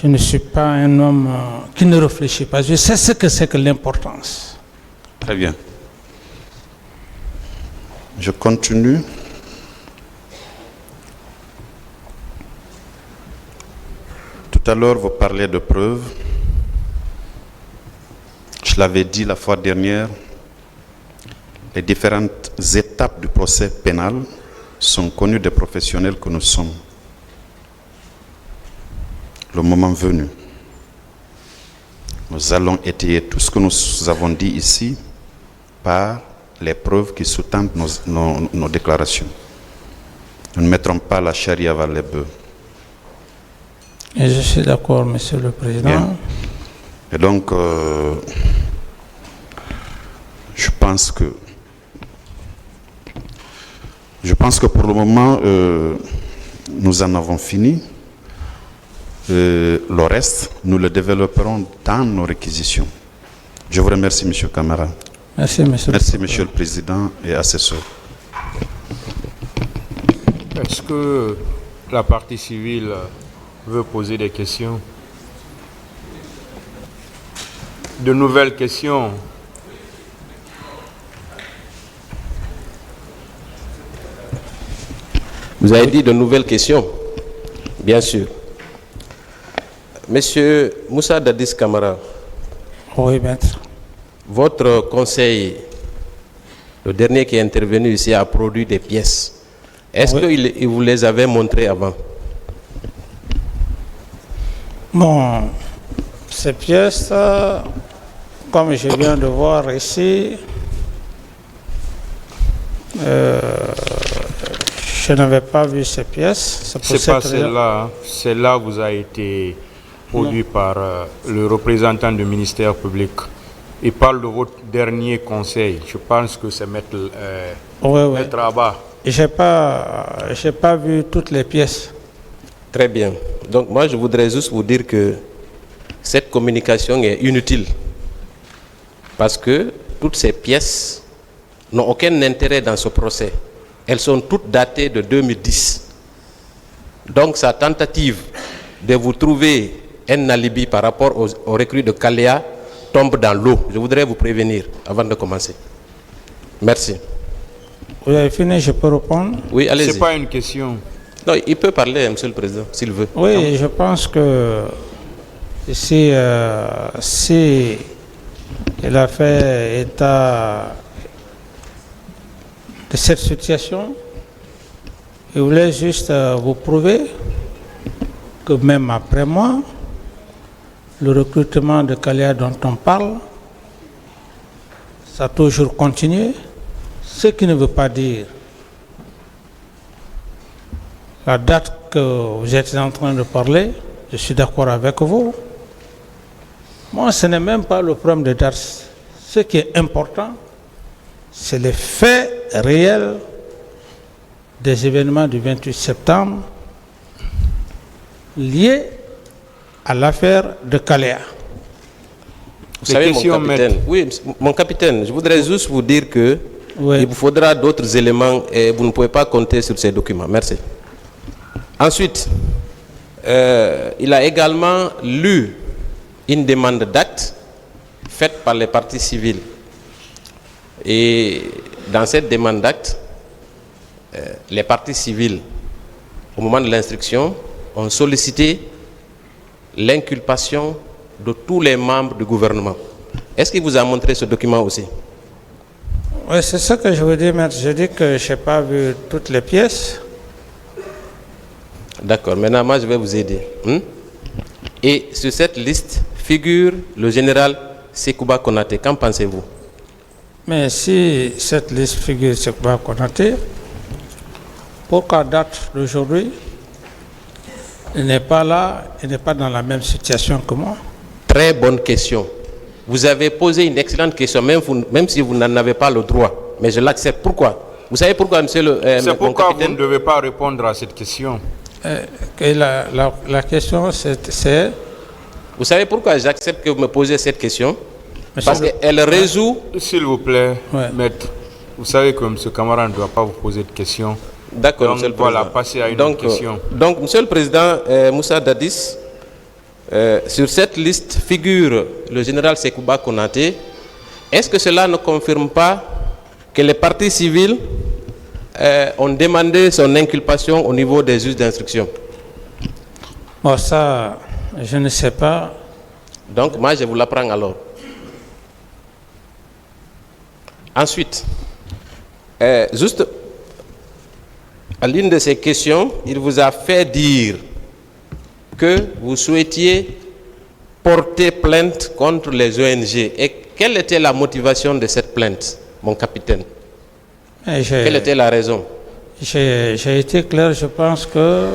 Je ne suis pas un homme qui ne réfléchit pas. Je sais ce que c'est que l'importance. Très bien. Je continue. Tout à l'heure, vous parlez de preuves. Je l'avais dit la fois dernière, les différentes étapes du procès pénal sont connues des professionnels que nous sommes. Le moment venu, nous allons étayer tout ce que nous avons dit ici par les preuves qui sous-tendent nos déclarations. Nous ne mettrons pas la charrue avant les bœufs. Et je suis d'accord, Monsieur le Président. Bien. Et donc, je pense que pour le moment, nous en avons fini. Le reste, nous le développerons dans nos réquisitions. Je vous remercie, Monsieur Camara. Merci, Monsieur. Merci, Monsieur le Président et assesseur. Est-ce que la partie civile veut poser des questions? De nouvelles questions? Vous avez dit de nouvelles questions? Bien sûr. Monsieur Moussa Dadis Camara. Oui, maître. Votre conseil, le dernier qui est intervenu ici, a produit des pièces. Est-ce qu'il vous les avait montrées avant? Bon, ces pièces, comme je viens de voir ici, je n'avais pas vu ces pièces. C'est pas celle-là. Celle-là vous a été produite par le représentant du ministère public. Il parle de votre dernier conseil. Je pense que c'est Maître Abba. Je n'ai pas vu toutes les pièces. Très bien. Donc moi, je voudrais juste vous dire que cette communication est inutile. Parce que toutes ces pièces n'ont aucun intérêt dans ce procès. Elles sont toutes datées de 2010. Donc sa tentative de vous trouver un alibi par rapport aux recrues de Kalea tombe dans l'eau. Je voudrais vous prévenir avant de commencer. Merci. Vous avez fini, je peux répondre? Oui, allez-y. Ce n'est pas une question. Non, il peut parler, Monsieur le Président, s'il veut. Oui, je pense que ici, si il a fait état de cette situation, je voulais juste vous prouver que même après moi, le recrutement de Kalea dont on parle, ça a toujours continué, ce qui ne veut pas dire la date que vous êtes en train de parler, je suis d'accord avec vous. Moi, ce n'est même pas le problème de date. Ce qui est important, c'est les faits réels des événements du 28 septembre liés à l'affaire de Kalea. Vous savez, mon capitaine, je voudrais juste vous dire que il vous faudra d'autres éléments et vous ne pouvez pas compter sur ces documents. Merci. Ensuite, il a également lu une demande d'acte faite par les parties civiles. Et dans cette demande d'acte, les parties civiles, au moment de l'instruction, ont sollicité l'inculpation de tous les membres du gouvernement. Est-ce qu'il vous a montré ce document aussi? Oui, c'est ça que je veux dire, maître. Je dis que je n'ai pas vu toutes les pièces. D'accord, maintenant moi je vais vous aider. Et sur cette liste figure le général Sekouba Konaté. Qu'en pensez-vous? Mais si cette liste figure Sekouba Konaté, pourquoi date d'aujourd'hui, il n'est pas là, il n'est pas dans la même situation que moi? Très bonne question. Vous avez posé une excellente question, même si vous n'en avez pas le droit. Mais je l'accepte. Pourquoi? Vous savez pourquoi, monsieur le c'est pourquoi vous ne devez pas répondre à cette question. La question, c'est... Vous savez pourquoi j'accepte que vous me posez cette question? Parce qu'elle résout... S'il vous plaît, maître, vous savez que M. Camara ne doit pas vous poser de questions. D'accord, Monsieur le Président. Voilà, passer à une autre question. Donc, Monsieur le Président, Moussa Dadis, sur cette liste figure le général Sekouba Konaté. Est-ce que cela ne confirme pas que les parties civiles ont demandé son inculpation au niveau des juges d'instruction? Bon, ça, je ne sais pas. Donc, moi, je vous l'apprends alors. Ensuite, juste à l'une de ces questions, il vous a fait dire que vous souhaitiez porter plainte contre les ONG. Et quelle était la motivation de cette plainte, mon capitaine? Quelle était la raison? J'ai été clair, je pense que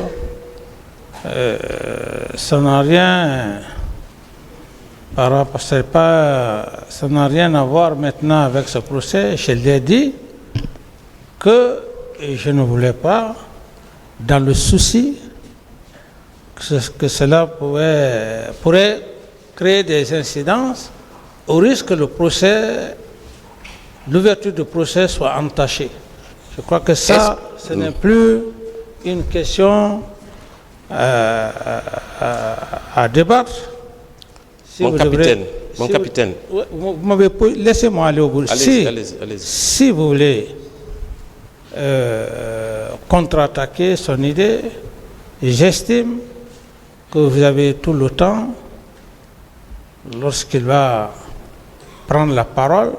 ça n'a rien... ça n'a rien à voir maintenant avec ce procès. Je l'ai dit que je ne voulais pas, dans le souci que cela pourrait créer des incidences, au risque que l'ouverture du procès soit entachée. Je crois que ça, ce n'est plus une question à débattre. Si mon capitaine, vous m'avez laissez-moi aller au bout. Allez-y. Si vous voulez contre-attaquer son idée, j'estime que vous avez tout le temps, lorsqu'il va prendre la parole,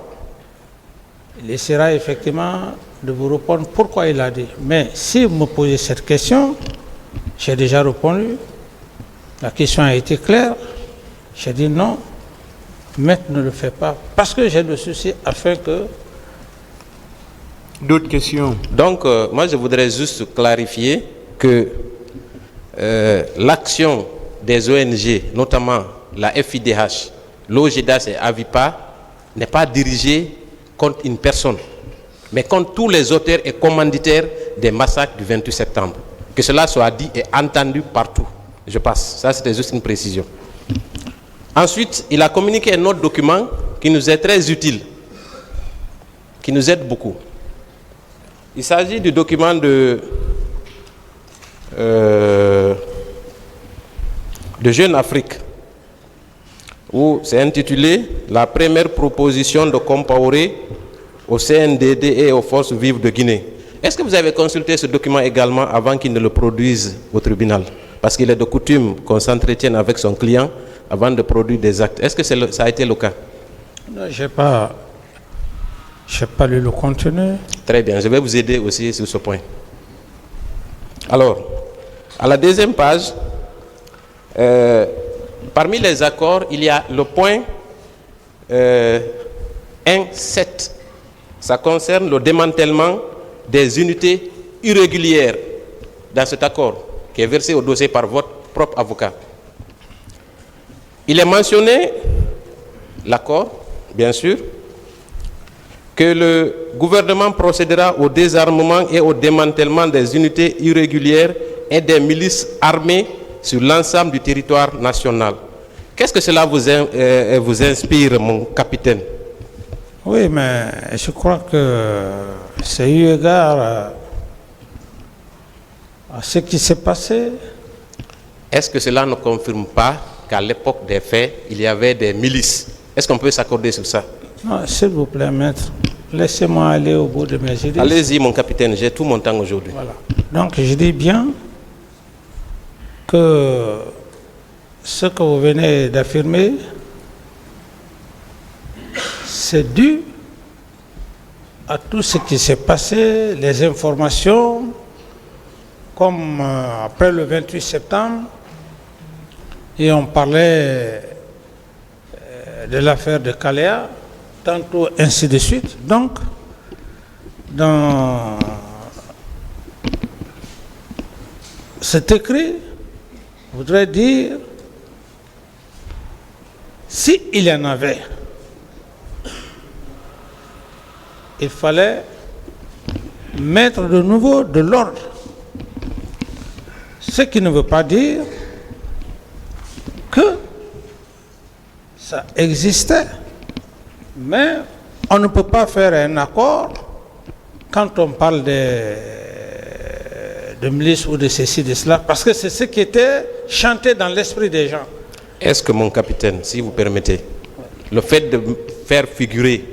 il essaiera effectivement de vous répondre pourquoi il a dit. Mais si vous me posez cette question, j'ai déjà répondu, la question a été claire, j'ai dit non, maître ne le fait pas, parce que j'ai le souci afin que... D'autres questions? Donc, moi, je voudrais juste clarifier que l'action des ONG, notamment la FIDH, l'OGEDAS et Avipa, n'est pas dirigée contre une personne, mais contre tous les auteurs et commanditaires des massacres du 28 septembre. Que cela soit dit et entendu partout. Je passe. Ça, c'était juste une précision. Ensuite, il a communiqué un autre document qui nous est très utile, qui nous aide beaucoup. Il s'agit du document de Jeune Afrique, où c'est intitulé « La première proposition de Compaoré au CNDD et aux forces vives de Guinée ». Est-ce que vous avez consulté ce document également avant qu'il ne le produise au tribunal? Parce qu'il est de coutume qu'on s'entretienne avec son client avant de produire des actes. Est-ce que ça a été le cas? Non, je n'ai pas lu le contenu. Très bien, je vais vous aider aussi sur ce point. Alors, à la deuxième page, parmi les accords, il y a le point 1.7. Ça concerne le démantèlement des unités irrégulières dans cet accord, qui est versé au dossier par votre propre avocat. Il est mentionné, l'accord, bien sûr, que le gouvernement procédera au désarmement et au démantèlement des unités irrégulières et des milices armées sur l'ensemble du territoire national. Qu'est-ce que cela vous inspire, mon capitaine? Oui, mais je crois que c'est eu égard à ce qui s'est passé. Est-ce que cela ne confirme pas qu'à l'époque des faits, il y avait des milices? Est-ce qu'on peut s'accorder sur ça? Non, s'il vous plaît, maître, laissez-moi aller au bout de mes idées. Allez-y, mon capitaine, j'ai tout mon temps aujourd'hui. Voilà. Donc, je dis bien que ce que vous venez d'affirmer, c'est dû à tout ce qui s'est passé, les informations, comme après le 28 septembre, et on parlait de l'affaire de Kalea, tantôt ainsi de suite. Donc, dans cet écrit, je voudrais dire, s'il y en avait, il fallait mettre de nouveau de l'ordre. Ce qui ne veut pas dire que ça existait, mais on ne peut pas faire un accord quand on parle de milices ou de ceci, de cela, parce que c'est ce qui était chanté dans l'esprit des gens. Est-ce que mon capitaine, si vous permettez, le fait de faire figurer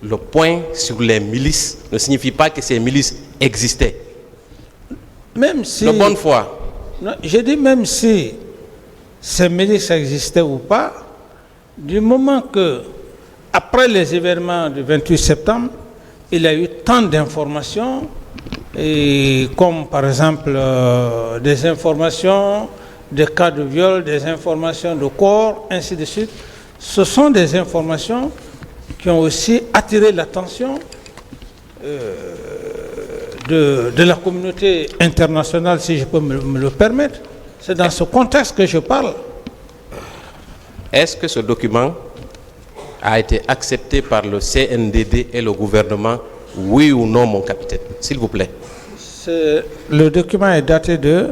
le point sur les milices ne signifie pas que ces milices existaient? Même si... De bonne foi. Non, j'ai dit même si ces milices existaient ou pas, du moment que, après les événements du 28 septembre, il y a eu tant d'informations, et comme par exemple des informations, des cas de viol, des informations de corps, ainsi de suite. Ce sont des informations qui ont aussi attiré l'attention de la communauté internationale, si je peux me le permettre. C'est dans ce contexte que je parle. Est-ce que ce document a été accepté par le CNDD et le gouvernement? Oui ou non, mon capitaine? S'il vous plaît. Le document est daté de...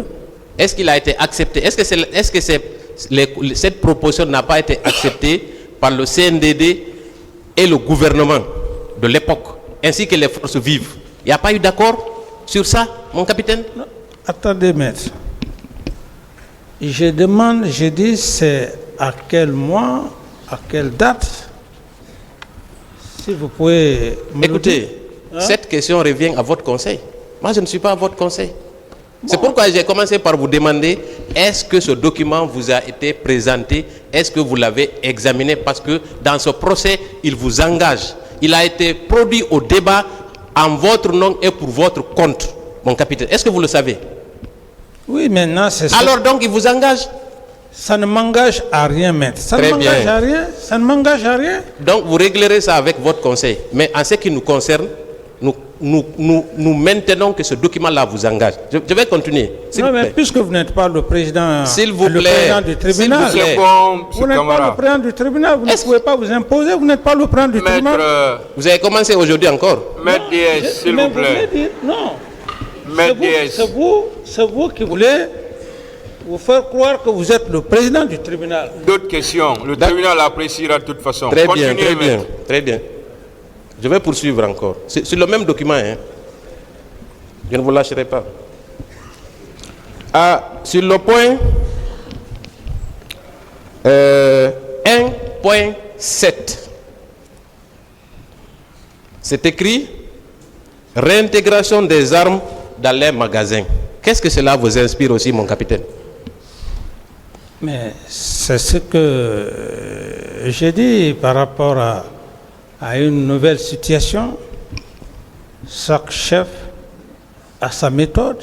Est-ce qu'il a été accepté? Est-ce que cette proposition n'a pas été acceptée par le CNDD et le gouvernement de l'époque, ainsi que les forces vives? Il n'y a pas eu d'accord sur ça, mon capitaine? Non. Attendez, maître. Je dis c'est à quel mois, à quelle date? Si vous pouvez... Écoutez, cette question revient à votre conseil. Moi, je ne suis pas à votre conseil. Bon. C'est pourquoi j'ai commencé par vous demander, est-ce que ce document vous a été présenté? Est-ce que vous l'avez examiné? Parce que dans ce procès, il vous engage. Il a été produit au débat en votre nom et pour votre compte, mon capitaine. Est-ce que vous le savez? Oui, maintenant c'est ça. Alors donc, il vous engage? Ça ne m'engage à rien, maître. Ça ne m'engage à rien. Ça ne m'engage à rien. Donc, vous réglerez ça avec votre conseil. Mais en ce qui nous concerne, nous maintenons que ce document-là vous engage. Je vais continuer. Non, mais puisque vous n'êtes pas le président, le président du tribunal, vous n'êtes pas le président du tribunal, vous ne pouvez pas vous imposer, vous n'êtes pas le président du tribunal. Vous avez commencé aujourd'hui encore. Maître DS, s'il vous plaît. Non. Maître DS. C'est vous qui voulez vous faire croire que vous êtes le président du tribunal. D'autres questions. Le tribunal appréciera de toute façon. Très bien, très bien, très bien. Je vais poursuivre encore. C'est sur le même document. Hein. Je ne vous lâcherai pas. Sur le point 1.7, c'est écrit réintégration des armes dans les magasins. Qu'est-ce que cela vous inspire aussi, mon capitaine? Mais c'est ce que j'ai dit par rapport à une nouvelle situation. Chaque chef a sa méthode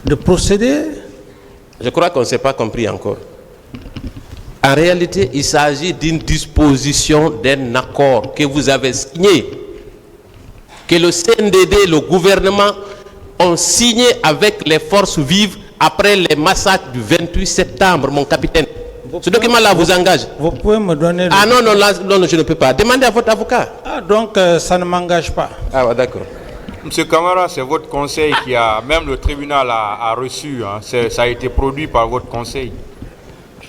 de procéder. Je crois qu'on ne s'est pas compris encore. En réalité, il s'agit d'une disposition d'un accord que vous avez signé, que le CNDD et le gouvernement ont signé avec les forces vives après les massacres du 28 septembre, mon capitaine. Ce document-là vous engage. Vous pouvez me donner... Ah non, je ne peux pas. Demandez à votre avocat. Ah, donc ça ne m'engage pas. Ah, d'accord. Monsieur Camara, c'est votre conseil qui a... Même le tribunal a reçu. Hein, ça a été produit par votre conseil.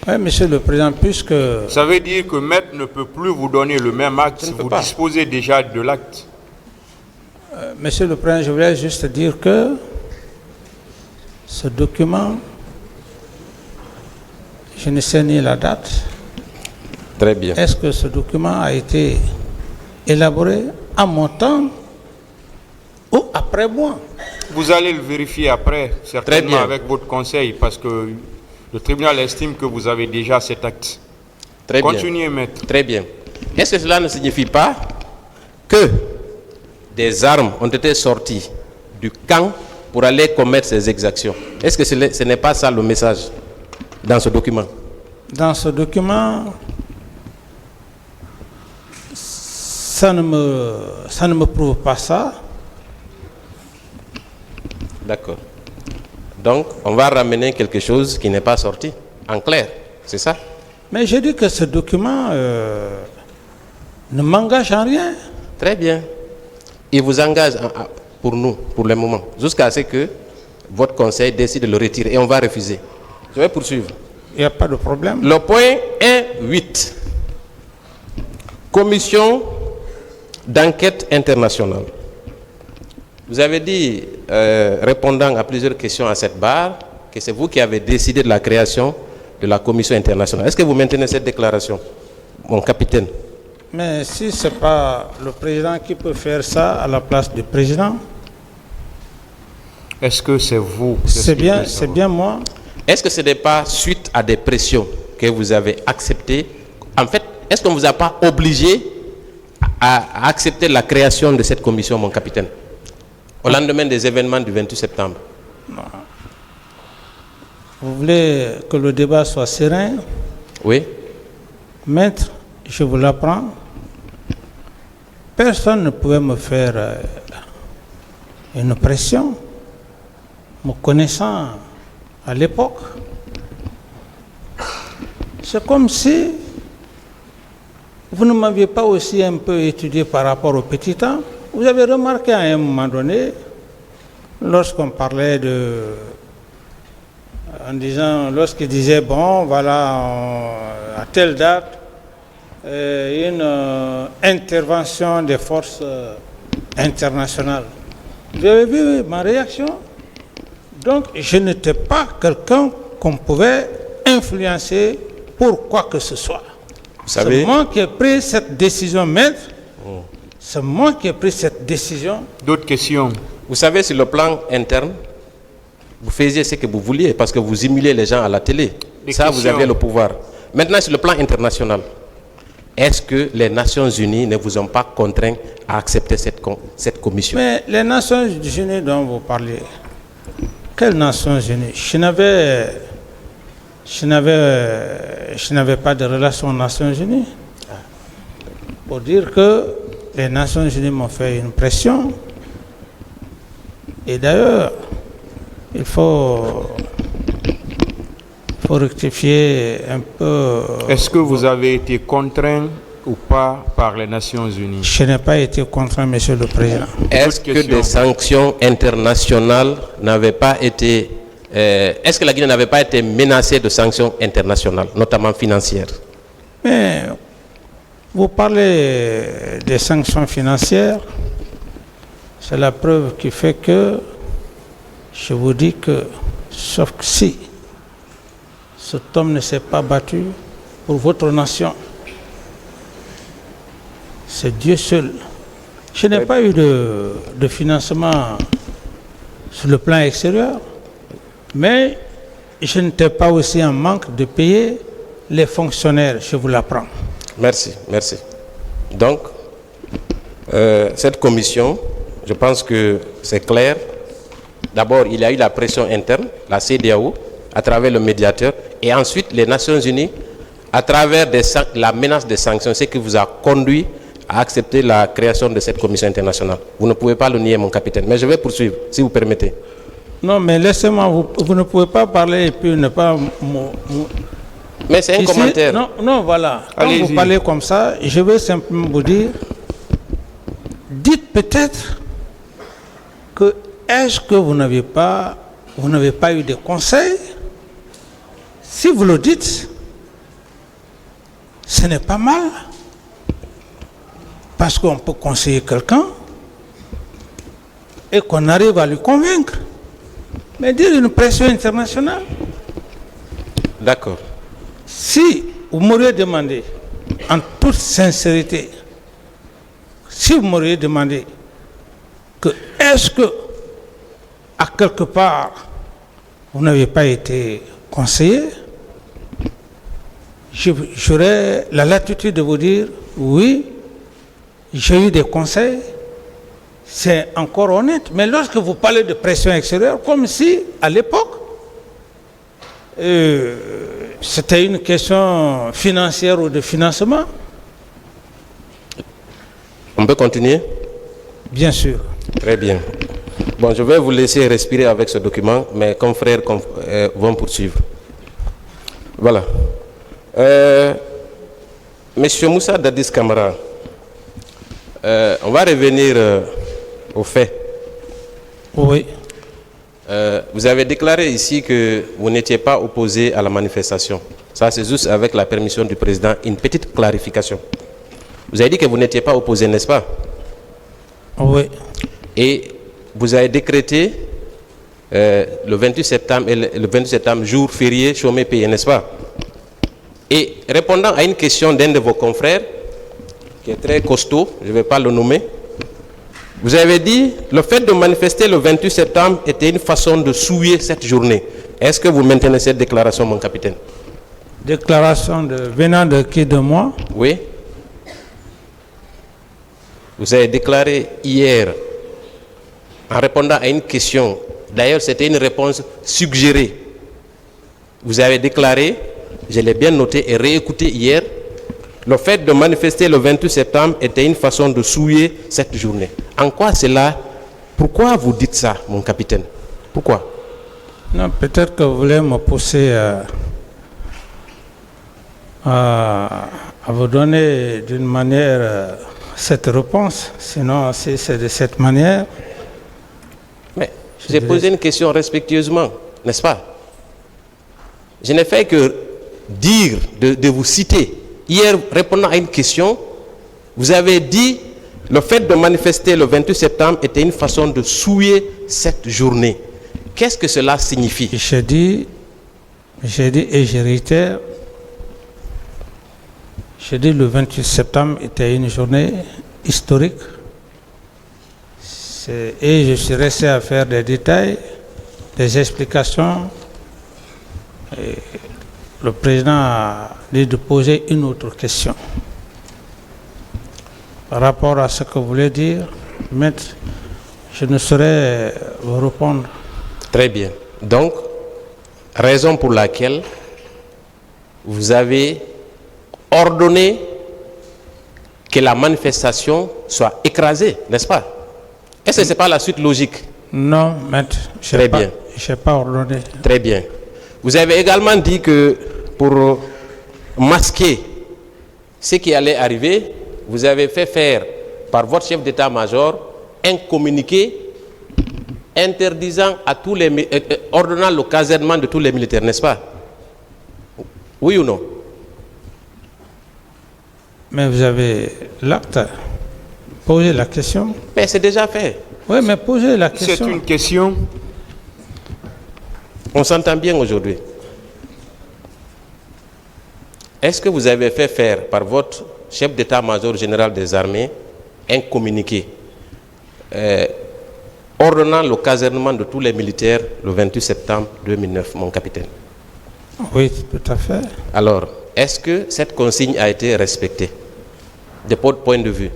Oui, monsieur le président, puisque... Ça veut dire que maître ne peut plus vous donner le même acte si vous disposez déjà de l'acte. Monsieur le président, je voulais juste dire que ce document, je ne sais ni la date. Très bien. Est-ce que ce document a été élaboré à mon temps ou après moi? Vous allez le vérifier après, certainement avec votre conseil, parce que le tribunal estime que vous avez déjà cet acte. Très bien. Continuez, maître. Très bien. Est-ce que cela ne signifie pas que des armes ont été sorties du camp pour aller commettre ces exactions? Est-ce que ce n'est pas ça le message dans ce document? Dans ce document, ça ne me prouve pas ça. D'accord. Donc, on va ramener quelque chose qui n'est pas sorti, en clair, c'est ça? Mais j'ai dit que ce document ne m'engage en rien. Très bien. Il vous engage pour nous, pour le moment, jusqu'à ce que votre conseil décide de le retirer et on va refuser. Je vais poursuivre. Il n'y a pas de problème. Le point 1.8. Commission d'enquête internationale. Vous avez dit, répondant à plusieurs questions à cette barre, Ok, c'est vous qui avez décidé de la création de la commission internationale. Est-ce que vous maintenez cette déclaration, mon capitaine? Mais si ce n'est pas le président qui peut faire ça à la place du président, Est-ce que c'est vous? c'est bien moi. Est-ce que ce n'est pas suite à des pressions que vous avez accepté? En fait, est-ce qu'on ne vous a pas obligé à accepter la création de cette commission, mon capitaine, au lendemain des événements du 28 septembre? Vous voulez que le débat soit serein? Oui. Maître, je vous l'apprends. Personne ne pouvait me faire une pression, me connaissant à l'époque. C'est comme si vous ne m'aviez pas aussi un peu étudié par rapport au petit temps. Vous avez remarqué à un moment donné, lorsqu'on parlait lorsqu'il disait, bon, voilà, à telle date, une intervention des forces internationales. Vous avez vu ma réaction? Donc, je n'étais pas quelqu'un qu'on pouvait influencer pour quoi que ce soit. C'est moi qui ai pris cette décision, maître. C'est moi qui ai pris cette décision. D'autres questions? Vous savez, sur le plan interne, vous faisiez ce que vous vouliez parce que vous humiliez les gens à la télé. Ça, vous aviez le pouvoir. Maintenant, sur le plan international, est-ce que les Nations Unies ne vous ont pas contraint à accepter cette commission? Mais les Nations Unies dont vous parlez, quelles Nations Unies? Je n'avais pas de relation aux Nations Unies. Pour dire que les Nations Unies m'ont fait une pression. Et d'ailleurs, il faut rectifier un peu. Est-ce que vous avez été contraint ou pas par les Nations Unies? Je n'ai pas été contraint, Monsieur le Président. Est-ce que des sanctions internationales n'avaient pas été... est-ce que la Guinée n'avait pas été menacée de sanctions internationales, notamment financières? Mais vous parlez des sanctions financières. C'est la preuve qui fait que je vous dis que, sauf que si cet homme ne s'est pas battu pour votre nation, c'est Dieu seul. Je n'ai pas eu de financement sur le plan extérieur, mais je n'étais pas aussi en manque de payer les fonctionnaires, je vous l'apprends. Merci, merci. Donc, cette commission, je pense que c'est clair. D'abord, il y a eu la pression interne, la CEDEAO, à travers le médiateur, et ensuite les Nations Unies, à travers la menace des sanctions, ce qui vous a conduit à accepter la création de cette commission internationale. Vous ne pouvez pas le nier, mon capitaine, mais je vais poursuivre, si vous permettez. Non, mais laissez-moi, vous ne pouvez pas parler et puis ne pas... Mais c'est un commentaire. Non, voilà. Quand vous parlez comme ça, je vais simplement vous dire, dites peut-être que est-ce que vous n'avez pas eu de conseils? Si vous le dites, ce n'est pas mal. Parce qu'on peut conseiller quelqu'un et qu'on arrive à lui convaincre. Mais dire une pression internationale. D'accord. Si vous m'auriez demandé, en toute sincérité, si vous m'auriez demandé que est-ce que, à quelque part, vous n'avez pas été conseillé, j'aurais la latitude de vous dire, oui, j'ai eu des conseils, c'est encore honnête. Mais lorsque vous parlez de pression extérieure, comme si, à l'époque, c'était une question financière ou de financement. On peut continuer? Bien sûr. Très bien. Bon, je vais vous laisser respirer avec ce document. Mes confrères vont poursuivre. Voilà. Monsieur Moussa Dadis Camara, on va revenir aux faits. Oui. Vous avez déclaré ici que vous n'étiez pas opposé à la manifestation. Ça, c'est juste avec la permission du président. Une petite clarification. Vous avez dit que vous n'étiez pas opposé, n'est-ce pas? Oui. Et vous avez décrété le 28 septembre, le 28 septembre, jour férié, chômé payé, n'est-ce pas? Et répondant à une question d'un de vos confrères, qui est très costaud, je ne vais pas le nommer, vous avez dit le fait de manifester le 28 septembre était une façon de souiller cette journée. Est-ce que vous maintenez cette déclaration, mon capitaine? Déclaration venant de qui, de moi? Oui. Vous avez déclaré hier, en répondant à une question, d'ailleurs c'était une réponse suggérée, vous avez déclaré, je l'ai bien noté et réécouté hier, le fait de manifester le 28 septembre était une façon de souiller cette journée. En quoi cela? Pourquoi vous dites ça, mon capitaine? Pourquoi? Non, peut-être que vous voulez me pousser à vous donner d'une manière cette réponse. Sinon, si c'est de cette manière... Mais j'ai posé une question respectueusement, n'est-ce pas? Je n'ai fait que dire, de vous citer. Hier, répondant à une question, vous avez dit le fait de manifester le 28 septembre était une façon de souiller cette journée. Qu'est-ce que cela signifie? J'ai dit et je réitère, j'ai dit le 28 septembre était une journée historique. Et je suis resté à faire des détails, des explications. Et le président a dit de poser une autre question. Par rapport à ce que vous voulez dire, maître, je ne saurais vous répondre. Très bien. Donc, raison pour laquelle vous avez ordonné que la manifestation soit écrasée, n'est-ce pas? Est-ce que ce n'est pas la suite logique? Non, maître, je n'ai pas ordonné. Très bien. Vous avez également dit que pour masquer ce qui allait arriver, vous avez fait faire par votre chef d'état-major un communiqué interdisant à tous les ordonnant le casernement de tous les militaires, n'est-ce pas? Oui ou non? Mais vous avez l'acte. Posez la question. Mais c'est déjà fait. Oui, mais posez la question. C'est une question. On s'entend bien aujourd'hui. Est-ce que vous avez fait faire par votre chef d'état-major général des armées un communiqué ordonnant le casernement de tous les militaires le 28 septembre 2009, mon capitaine? Oui, tout à fait. Alors, est-ce que cette consigne a été respectée de votre point de vue?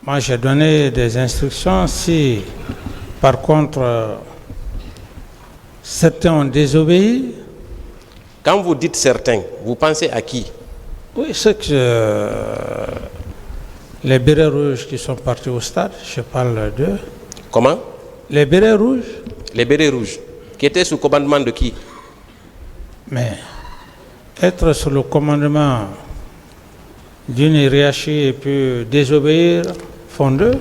Moi, j'ai donné des instructions. Si, par contre, certains ont désobéi... Quand vous dites certains, vous pensez à qui? Oui, c'est que les bérets rouges qui sont partis au stade, je parle d'eux. Comment? Les bérets rouges. Les bérets rouges, qui étaient sous commandement de qui? Mais être sous le commandement d'une hiérarchie et puis désobéir font d'eux.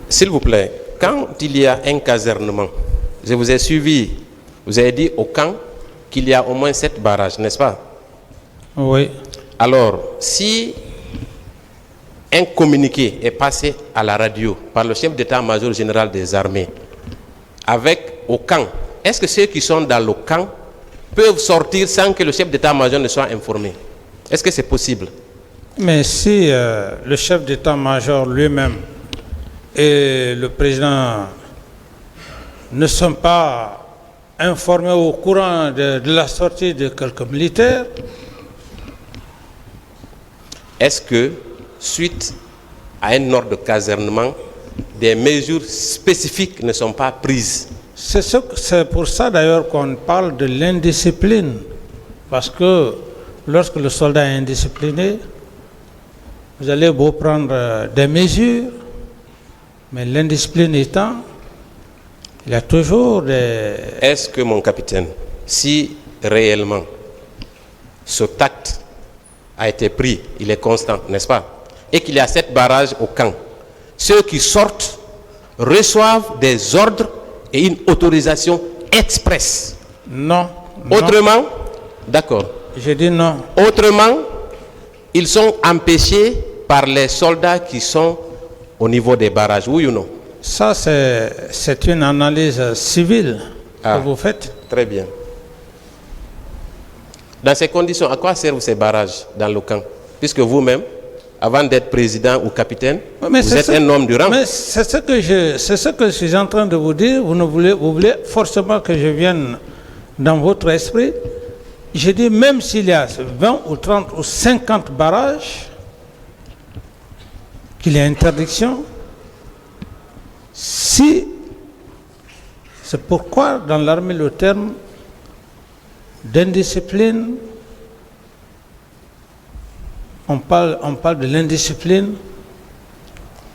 S'il vous plaît, quand il y a un casernement, je vous ai suivi, vous avez dit au camp qu'il y a au moins 7 barrages, n'est-ce pas? Oui. Alors, si un communiqué est passé à la radio par le chef d'état-major général des armées avec au camp, est-ce que ceux qui sont dans le camp peuvent sortir sans que le chef d'état-major ne soit informé? Est-ce que c'est possible? Mais si le chef d'état-major lui-même et le président ne sont pas informés au courant de la sortie de quelques militaires, est-ce que, suite à un ordre de casernement, des mesures spécifiques ne sont pas prises? C'est pour ça d'ailleurs qu'on parle de l'indiscipline. Parce que lorsque le soldat est indiscipliné, vous allez beau prendre des mesures, mais l'indiscipline étant, il y a toujours des... Est-ce que, mon capitaine, si réellement ce tact a été pris, il est constant, n'est-ce pas? Et qu'il y a 7 barrages au camp, ceux qui sortent reçoivent des ordres et une autorisation express. Non. Autrement, d'accord. J'ai dit non. Autrement, ils sont empêchés par les soldats qui sont au niveau des barrages, oui ou non? Ça, c'est une analyse civile. que vous faites. Très bien. Dans ces conditions, à quoi servent ces barrages dans le camp? Puisque vous-même, avant d'être président ou capitaine, vous êtes un homme du rang. Mais c'est ce que je suis en train de vous dire. Vous voulez forcément que je vienne dans votre esprit. Je dis, même s'il y a 20 ou 30 ou 50 barrages, qu'il y a interdiction, si c'est pourquoi dans l'armée le terme d'indiscipline, on parle de l'indiscipline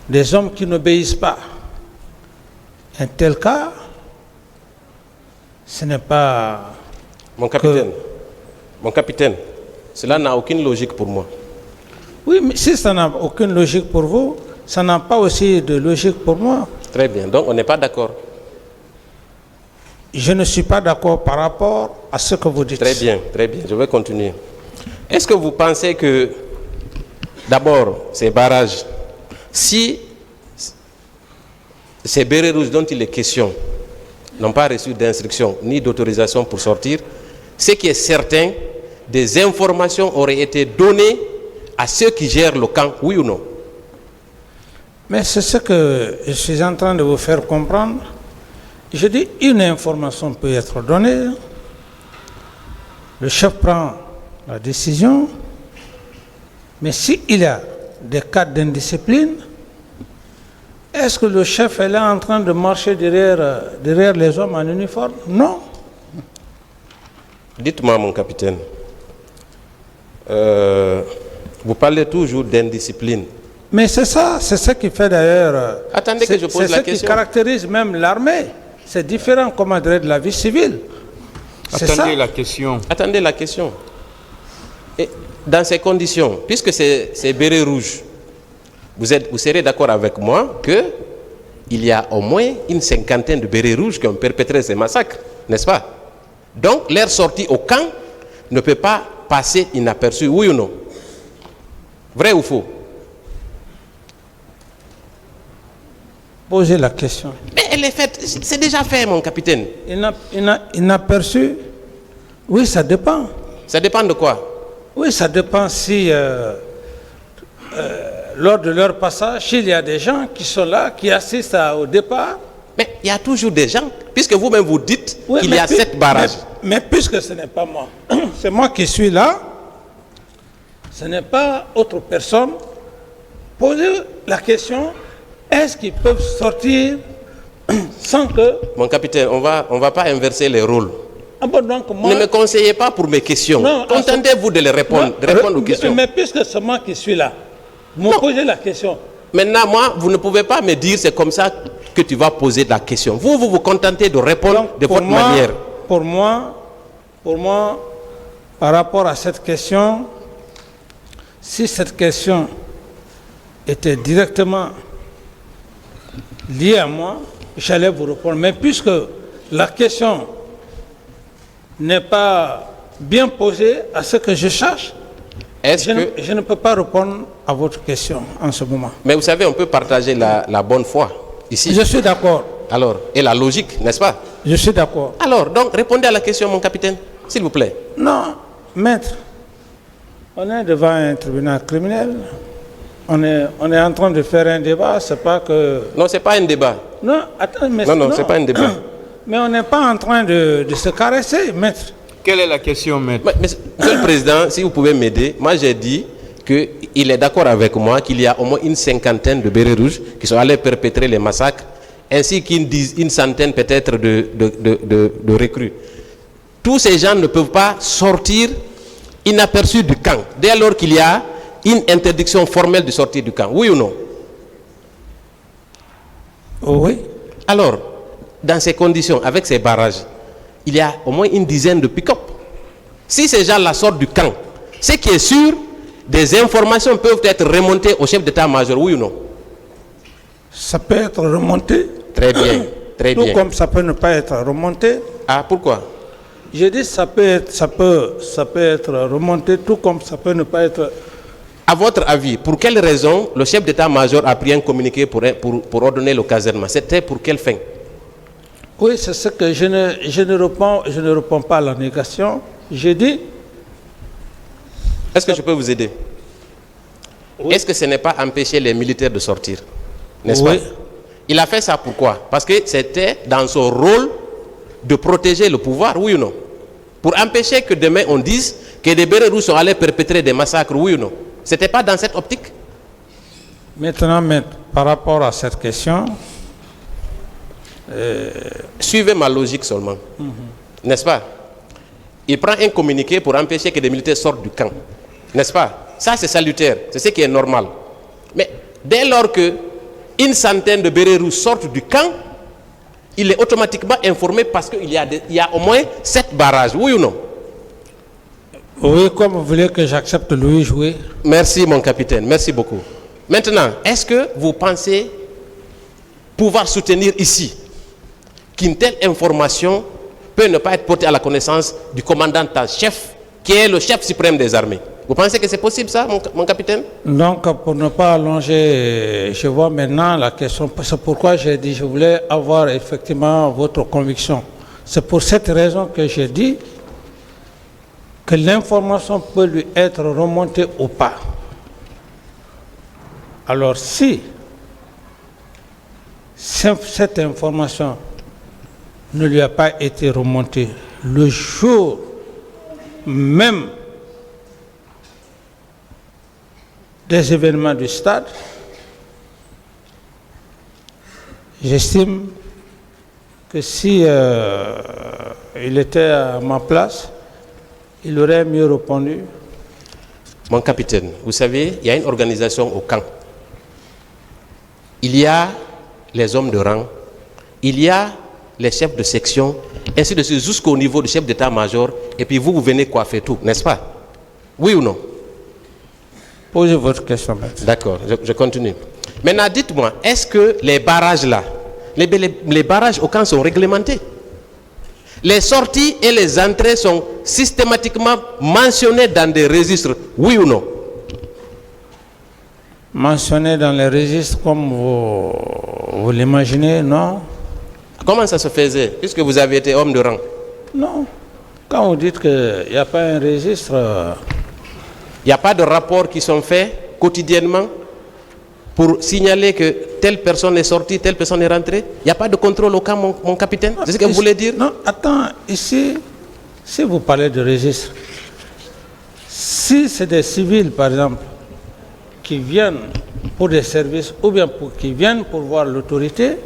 des hommes qui n'obéissent pas. Un tel cas, ce n'est pas... Mon capitaine, cela n'a aucune logique pour moi. Oui, mais si ça n'a aucune logique pour vous, ça n'a pas aussi de logique pour moi. Très bien, donc on n'est pas d'accord. Je ne suis pas d'accord par rapport à ce que vous dites. Très bien, je vais continuer. Est-ce que vous pensez que, d'abord, ces barrages, si ces bérets rouges dont il est question n'ont pas reçu d'instruction ni d'autorisation pour sortir, ce qui est certain, des informations auraient été données à ceux qui gèrent le camp, oui ou non? Mais c'est ce que je suis en train de vous faire comprendre. Je dis, une information peut être donnée, le chef prend la décision, mais s'il y a des cas d'indiscipline, est-ce que le chef est là en train de marcher derrière les hommes en uniforme? Non. Dites-moi, mon capitaine, vous parlez toujours d'indiscipline. Mais c'est ça, c'est ce qui fait d'ailleurs... Attendez que je pose la question. C'est ce qui caractérise même l'armée. C'est différent, comment dire, de la vie civile. Attendez la question. Attendez la question. Et dans ces conditions, puisque c'est bérets rouges, vous serez d'accord avec moi qu'il y a au moins une cinquantaine de bérets rouges qui ont perpétré ces massacres, n'est-ce pas? Donc, leur sortie au camp ne peut pas passer inaperçue, oui ou non? Vrai ou faux? Posez la question. Mais elle est faite, c'est déjà fait, mon capitaine. Inaperçu? Oui, ça dépend. Ça dépend de quoi? Oui, ça dépend si, lors de leur passage, il y a des gens qui sont là, qui assistent au départ. Mais il y a toujours des gens, puisque vous-même vous dites qu'il y a 7 barrages. Mais puisque ce n'est pas moi, c'est moi qui suis là, ce n'est pas autre personne. Posez la question, est-ce qu'ils peuvent sortir sans que... Mon capitaine, on va pas inverser les rôles. Ah bon, donc moi... Ne me conseillez pas pour mes questions. Contentez-vous de les répondre, aux questions. Mais puisque c'est moi qui suis là, vous me posez la question. Maintenant, moi, vous ne pouvez pas me dire c'est comme ça que tu vas poser la question. Vous vous contentez de répondre de votre manière. Pour moi, par rapport à cette question, si cette question était directement liée à moi, j'allais vous répondre. Mais puisque la question n'est pas bien posée à ce que je cherche, je ne peux pas répondre à votre question en ce moment. Mais vous savez, on peut partager la bonne foi ici. Je suis d'accord. Alors, et la logique, n'est-ce pas? Je suis d'accord. Alors, donc, répondez à la question, mon capitaine, s'il vous plaît. Non, maître, on est devant un tribunal criminel. On est en train de faire un débat, c'est pas que... Non, c'est pas un débat. Non, attends, mais... Non, c'est pas un débat. Mais on n'est pas en train de se caresser, maître. Quelle est la question, maître? Monsieur le Président, si vous pouvez m'aider, moi j'ai dit qu'il est d'accord avec moi qu'il y a au moins une cinquantaine de bérets rouges qui sont allés perpétrer les massacres, ainsi qu'une centaine peut-être de recrues. Tous ces gens ne peuvent pas sortir inaperçus du camp, dès lors qu'il y a une interdiction formelle de sortir du camp, oui ou non? Oui. Alors, dans ces conditions, avec ces barrages, il y a au moins une dizaine de pick-up. Si ces gens-là sortent du camp, ce qui est sûr, des informations peuvent être remontées au chef d'état-major, oui ou non? Ça peut être remonté. Très bien, très bien. Tout comme ça peut ne pas être remonté. Ah, pourquoi? J'ai dit ça peut être remonté, tout comme ça peut ne pas être... À votre avis, pour quelle raison le chef d'état-major a pris un communiqué pour ordonner le casernement? C'était pour quelle fin? Oui, c'est ce que je ne réponds pas à la négation. J'ai dit... Est-ce que je peux vous aider? Oui. Est-ce que ce n'est pas empêcher les militaires de sortir? N'est-ce Oui. pas? Il a fait ça pourquoi? Parce que c'était dans son rôle de protéger le pouvoir, oui ou non? Pour empêcher que demain on dise que des bérets rouges sont allés perpétrer des massacres, oui ou non? Ce n'était pas dans cette optique? Maintenant, par rapport à cette question... Suivez ma logique seulement. N'est-ce pas? Il prend un communiqué pour empêcher que des militaires sortent du camp. N'est-ce pas? Ça, c'est salutaire. C'est ce qui est normal. Mais dès lors que une centaine de bérets rouges sortent du camp, il est automatiquement informé parce qu'il y a au moins 7 barrages. Oui ou non? Oui, comme vous voulez que j'accepte Louis jouer. Merci, mon capitaine. Merci beaucoup. Maintenant, est-ce que vous pensez pouvoir soutenir ici qu'une telle information peut ne pas être portée à la connaissance du commandant en chef, qui est le chef suprême des armées? Vous pensez que c'est possible ça, mon capitaine? Donc, pour ne pas allonger, je vois maintenant la question. C'est pourquoi j'ai dit je voulais avoir effectivement votre conviction. C'est pour cette raison que j'ai dit que l'information peut lui être remontée ou pas. Alors, si cette information ne lui a pas été remontée le jour même des événements du stade, j'estime que si il était à ma place, il aurait mieux répondu. Mon capitaine, vous savez, il y a une organisation au camp. Il y a les hommes de rang, il y a les chefs de section, ainsi de suite, jusqu'au niveau du chef d'état-major, et puis vous venez coiffer tout, n'est-ce pas? Oui ou non? Posez votre question maintenant. D'accord, je continue. Maintenant, dites-moi, est-ce que les barrages là, les barrages au camp sont réglementés? Les sorties et les entrées sont systématiquement mentionnées dans des registres, oui ou non? Mentionné dans les registres comme vous l'imaginez, non? Comment ça se faisait, puisque vous avez été homme de rang? Non. Quand vous dites qu'il n'y a pas un registre... Il n'y a pas de rapports qui sont faits quotidiennement pour signaler que telle personne est sortie, telle personne est rentrée? Il n'y a pas de contrôle au camp, mon capitaine? C'est ce que vous voulez dire? Non, attends, ici, si vous parlez de registre, si c'est des civils, par exemple, qui viennent pour des services ou bien qui viennent pour voir l'autorité,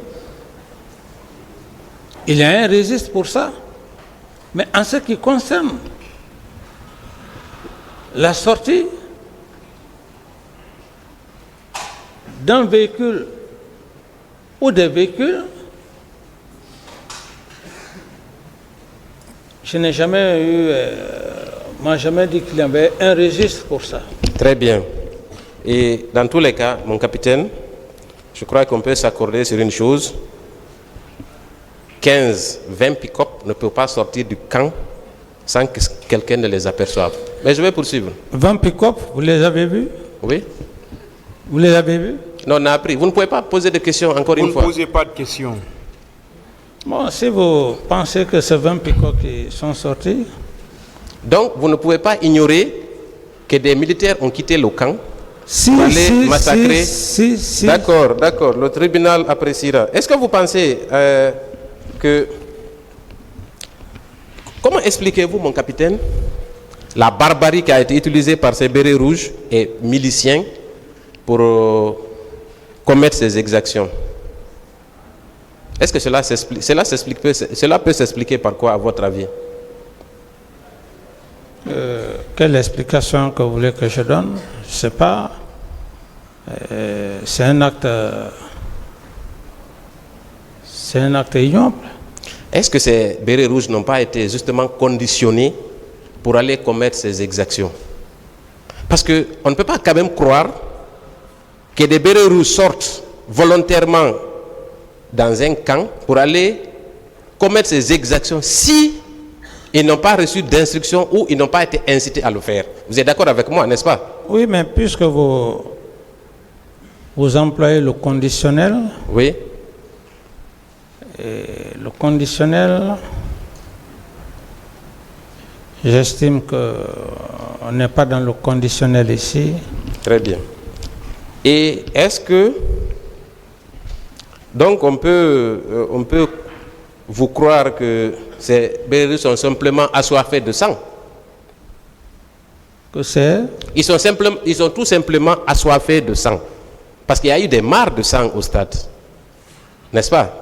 il y a un registre pour ça. Mais en ce qui concerne la sortie d'un véhicule ou des véhicules, je n'ai jamais eu, m'a jamais dit qu'il y avait un registre pour ça. Très bien. Et dans tous les cas, mon capitaine, je crois qu'on peut s'accorder sur une chose. 15-20 pick-up ne peuvent pas sortir du camp sans que quelqu'un ne les aperçoive. Mais je vais poursuivre. 20 pick-up, vous les avez vus? Oui? Vous les avez vus? Non, on a appris. Vous ne pouvez pas poser de questions encore Vous une fois. ne posez pas de questions. Bon, si vous pensez que c'est 20 pick-up qui sont sortis... Donc, vous ne pouvez pas ignorer que des militaires ont quitté le camp pour aller massacrer. Si. D'accord, d'accord. Le tribunal appréciera. Est-ce que vous pensez que... Comment expliquez-vous, mon capitaine, la barbarie qui a été utilisée par ces bérets rouges et miliciens pour commettre ces exactions? Est-ce que cela peut s'expliquer par quoi, à votre avis? Quelle explication que vous voulez que je donne? Je ne sais pas. C'est un acte ignoble. Est-ce que ces bérets rouges n'ont pas été justement conditionnés pour aller commettre ces exactions? Parce qu'on ne peut pas quand même croire que des bérets rouges sortent volontairement dans un camp pour aller commettre ces exactions si ils n'ont pas reçu d'instruction ou ils n'ont pas été incités à le faire. Vous êtes d'accord avec moi, n'est-ce pas? Oui, mais puisque vous employez le conditionnel, oui, Et le conditionnel, j'estime qu'on n'est pas dans le conditionnel ici. Très bien. Et est-ce que, donc on peut vous croire que ces Bélarus sont simplement assoiffés de sang? Que c'est? Ils sont tout simplement assoiffés de sang. Parce qu'il y a eu des mares de sang au stade. N'est-ce pas?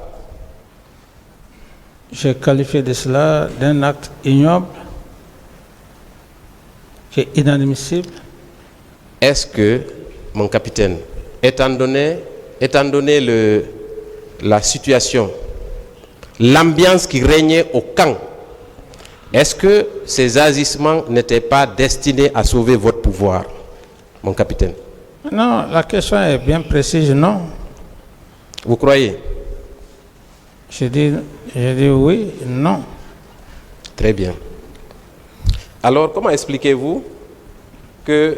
J'ai qualifié de cela d'un acte ignoble, qui est inadmissible. Est-ce que, mon capitaine, étant donné la situation, l'ambiance qui régnait au camp, est-ce que ces agissements n'étaient pas destinés à sauver votre pouvoir, mon capitaine? Non, la question est bien précise, non. Vous croyez? Je dis oui, non. Très bien. Alors, comment expliquez-vous que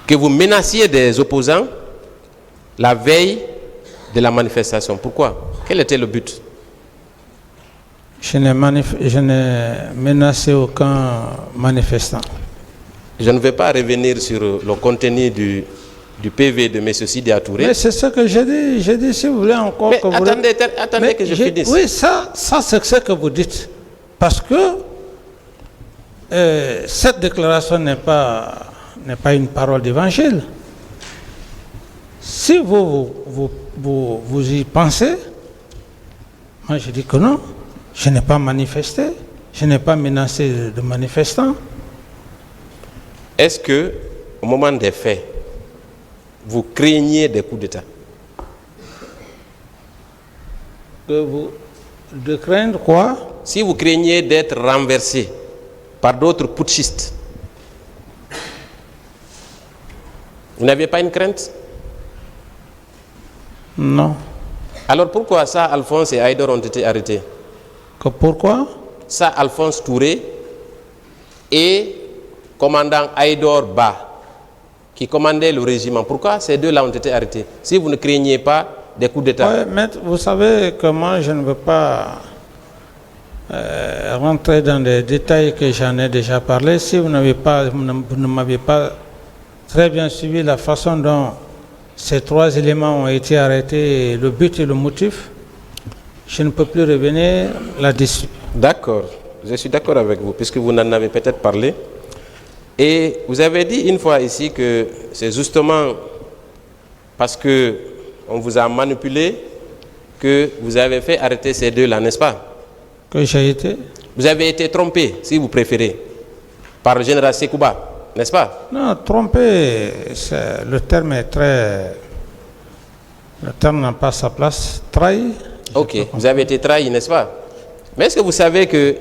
vous menaciez des opposants la veille de la manifestation? Pourquoi? Quel était le but? Je n'ai menacé aucun manifestant. Je ne vais pas revenir sur le contenu du PV de M. Sidi Atouré. Mais c'est ce que j'ai dit. J'ai dit, si vous voulez encore mais que vous... attendez que je finisse. Oui, ça c'est ce que vous dites. Parce que cette déclaration n'est pas une parole d'évangile. Si vous y pensez, moi je dis que non. Je n'ai pas manifesté. Je n'ai pas menacé de manifestants. Est-ce que, au moment des faits, vous craignez des coups d'État? De craindre quoi? Si vous craignez d'être renversé par d'autres putschistes, vous n'aviez pas une crainte? Non. Alors pourquoi ça, Alphonse et Haïdar ont été arrêtés? Pourquoi? Ça, Alphonse Touré et commandant Haïdar Ba, qui commandait le régiment. Pourquoi ces deux-là ont été arrêtés? Si vous ne craignez pas des coups d'État. Oui, maître, vous savez que moi, je ne veux pas rentrer dans des détails que j'en ai déjà parlé. Si vous ne m'avez pas très bien suivi la façon dont ces trois éléments ont été arrêtés, le but et le motif, je ne peux plus revenir là-dessus. D'accord, je suis d'accord avec vous, puisque vous en avez peut-être parlé. Et vous avez dit une fois ici que c'est justement parce que on vous a manipulé que vous avez fait arrêter ces deux-là, n'est-ce pas? Que j'ai été? Vous avez été trompé, si vous préférez, par le général Sekouba, n'est-ce pas? Non, trompé, le terme est très... Le terme n'a pas sa place. Trahi. Ok, vous avez été trahi, n'est-ce pas? Mais est-ce que vous savez que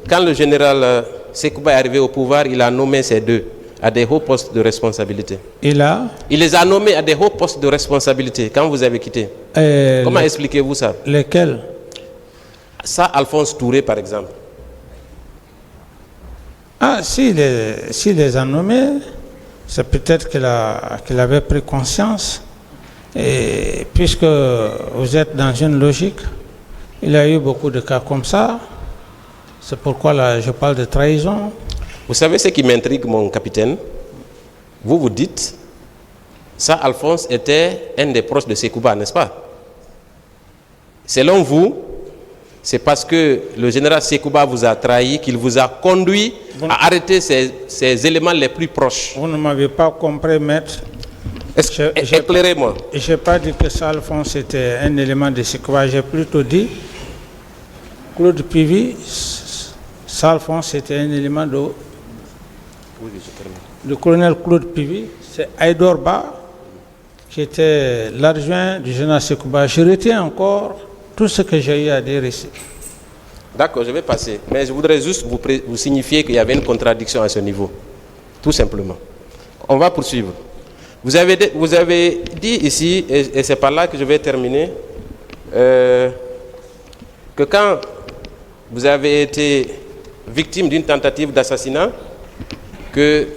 quand le général Sekouba est arrivé au pouvoir, il a nommé ces deux à des hauts postes de responsabilité? Il les a nommés à des hauts postes de responsabilité quand vous avez quitté. Comment expliquez-vous ça? Lesquels? Ça, Alphonse Touré, par exemple. Ah, s'il les a nommés, c'est peut-être qu'il avait pris conscience. Et puisque vous êtes dans une logique, il y a eu beaucoup de cas comme ça. C'est pourquoi là, je parle de trahison. Vous savez ce qui m'intrigue, mon capitaine? Vous dites, ça, Alphonse était un des proches de Sekouba, n'est-ce pas? Selon vous, c'est parce que le général Sekouba vous a trahi qu'il vous a conduit à arrêter ces éléments les plus proches. Vous ne m'avez pas compris, maître. Éclairez-moi. Je n'ai pas dit que ça, Alphonse, était un élément de Sekouba. J'ai plutôt dit Claude Pivy, ça, Alphonse, était un élément de... Le colonel Claude Pivy, c'est Haïdar Ba, qui était l'adjoint du général Sekouba. Je retiens encore tout ce que j'ai eu à dire ici. D'accord, je vais passer. Mais je voudrais juste vous signifier qu'il y avait une contradiction à ce niveau. Tout simplement. On va poursuivre. Vous avez dit ici, et c'est par là que je vais terminer, que quand vous avez été victime d'une tentative d'assassinat, que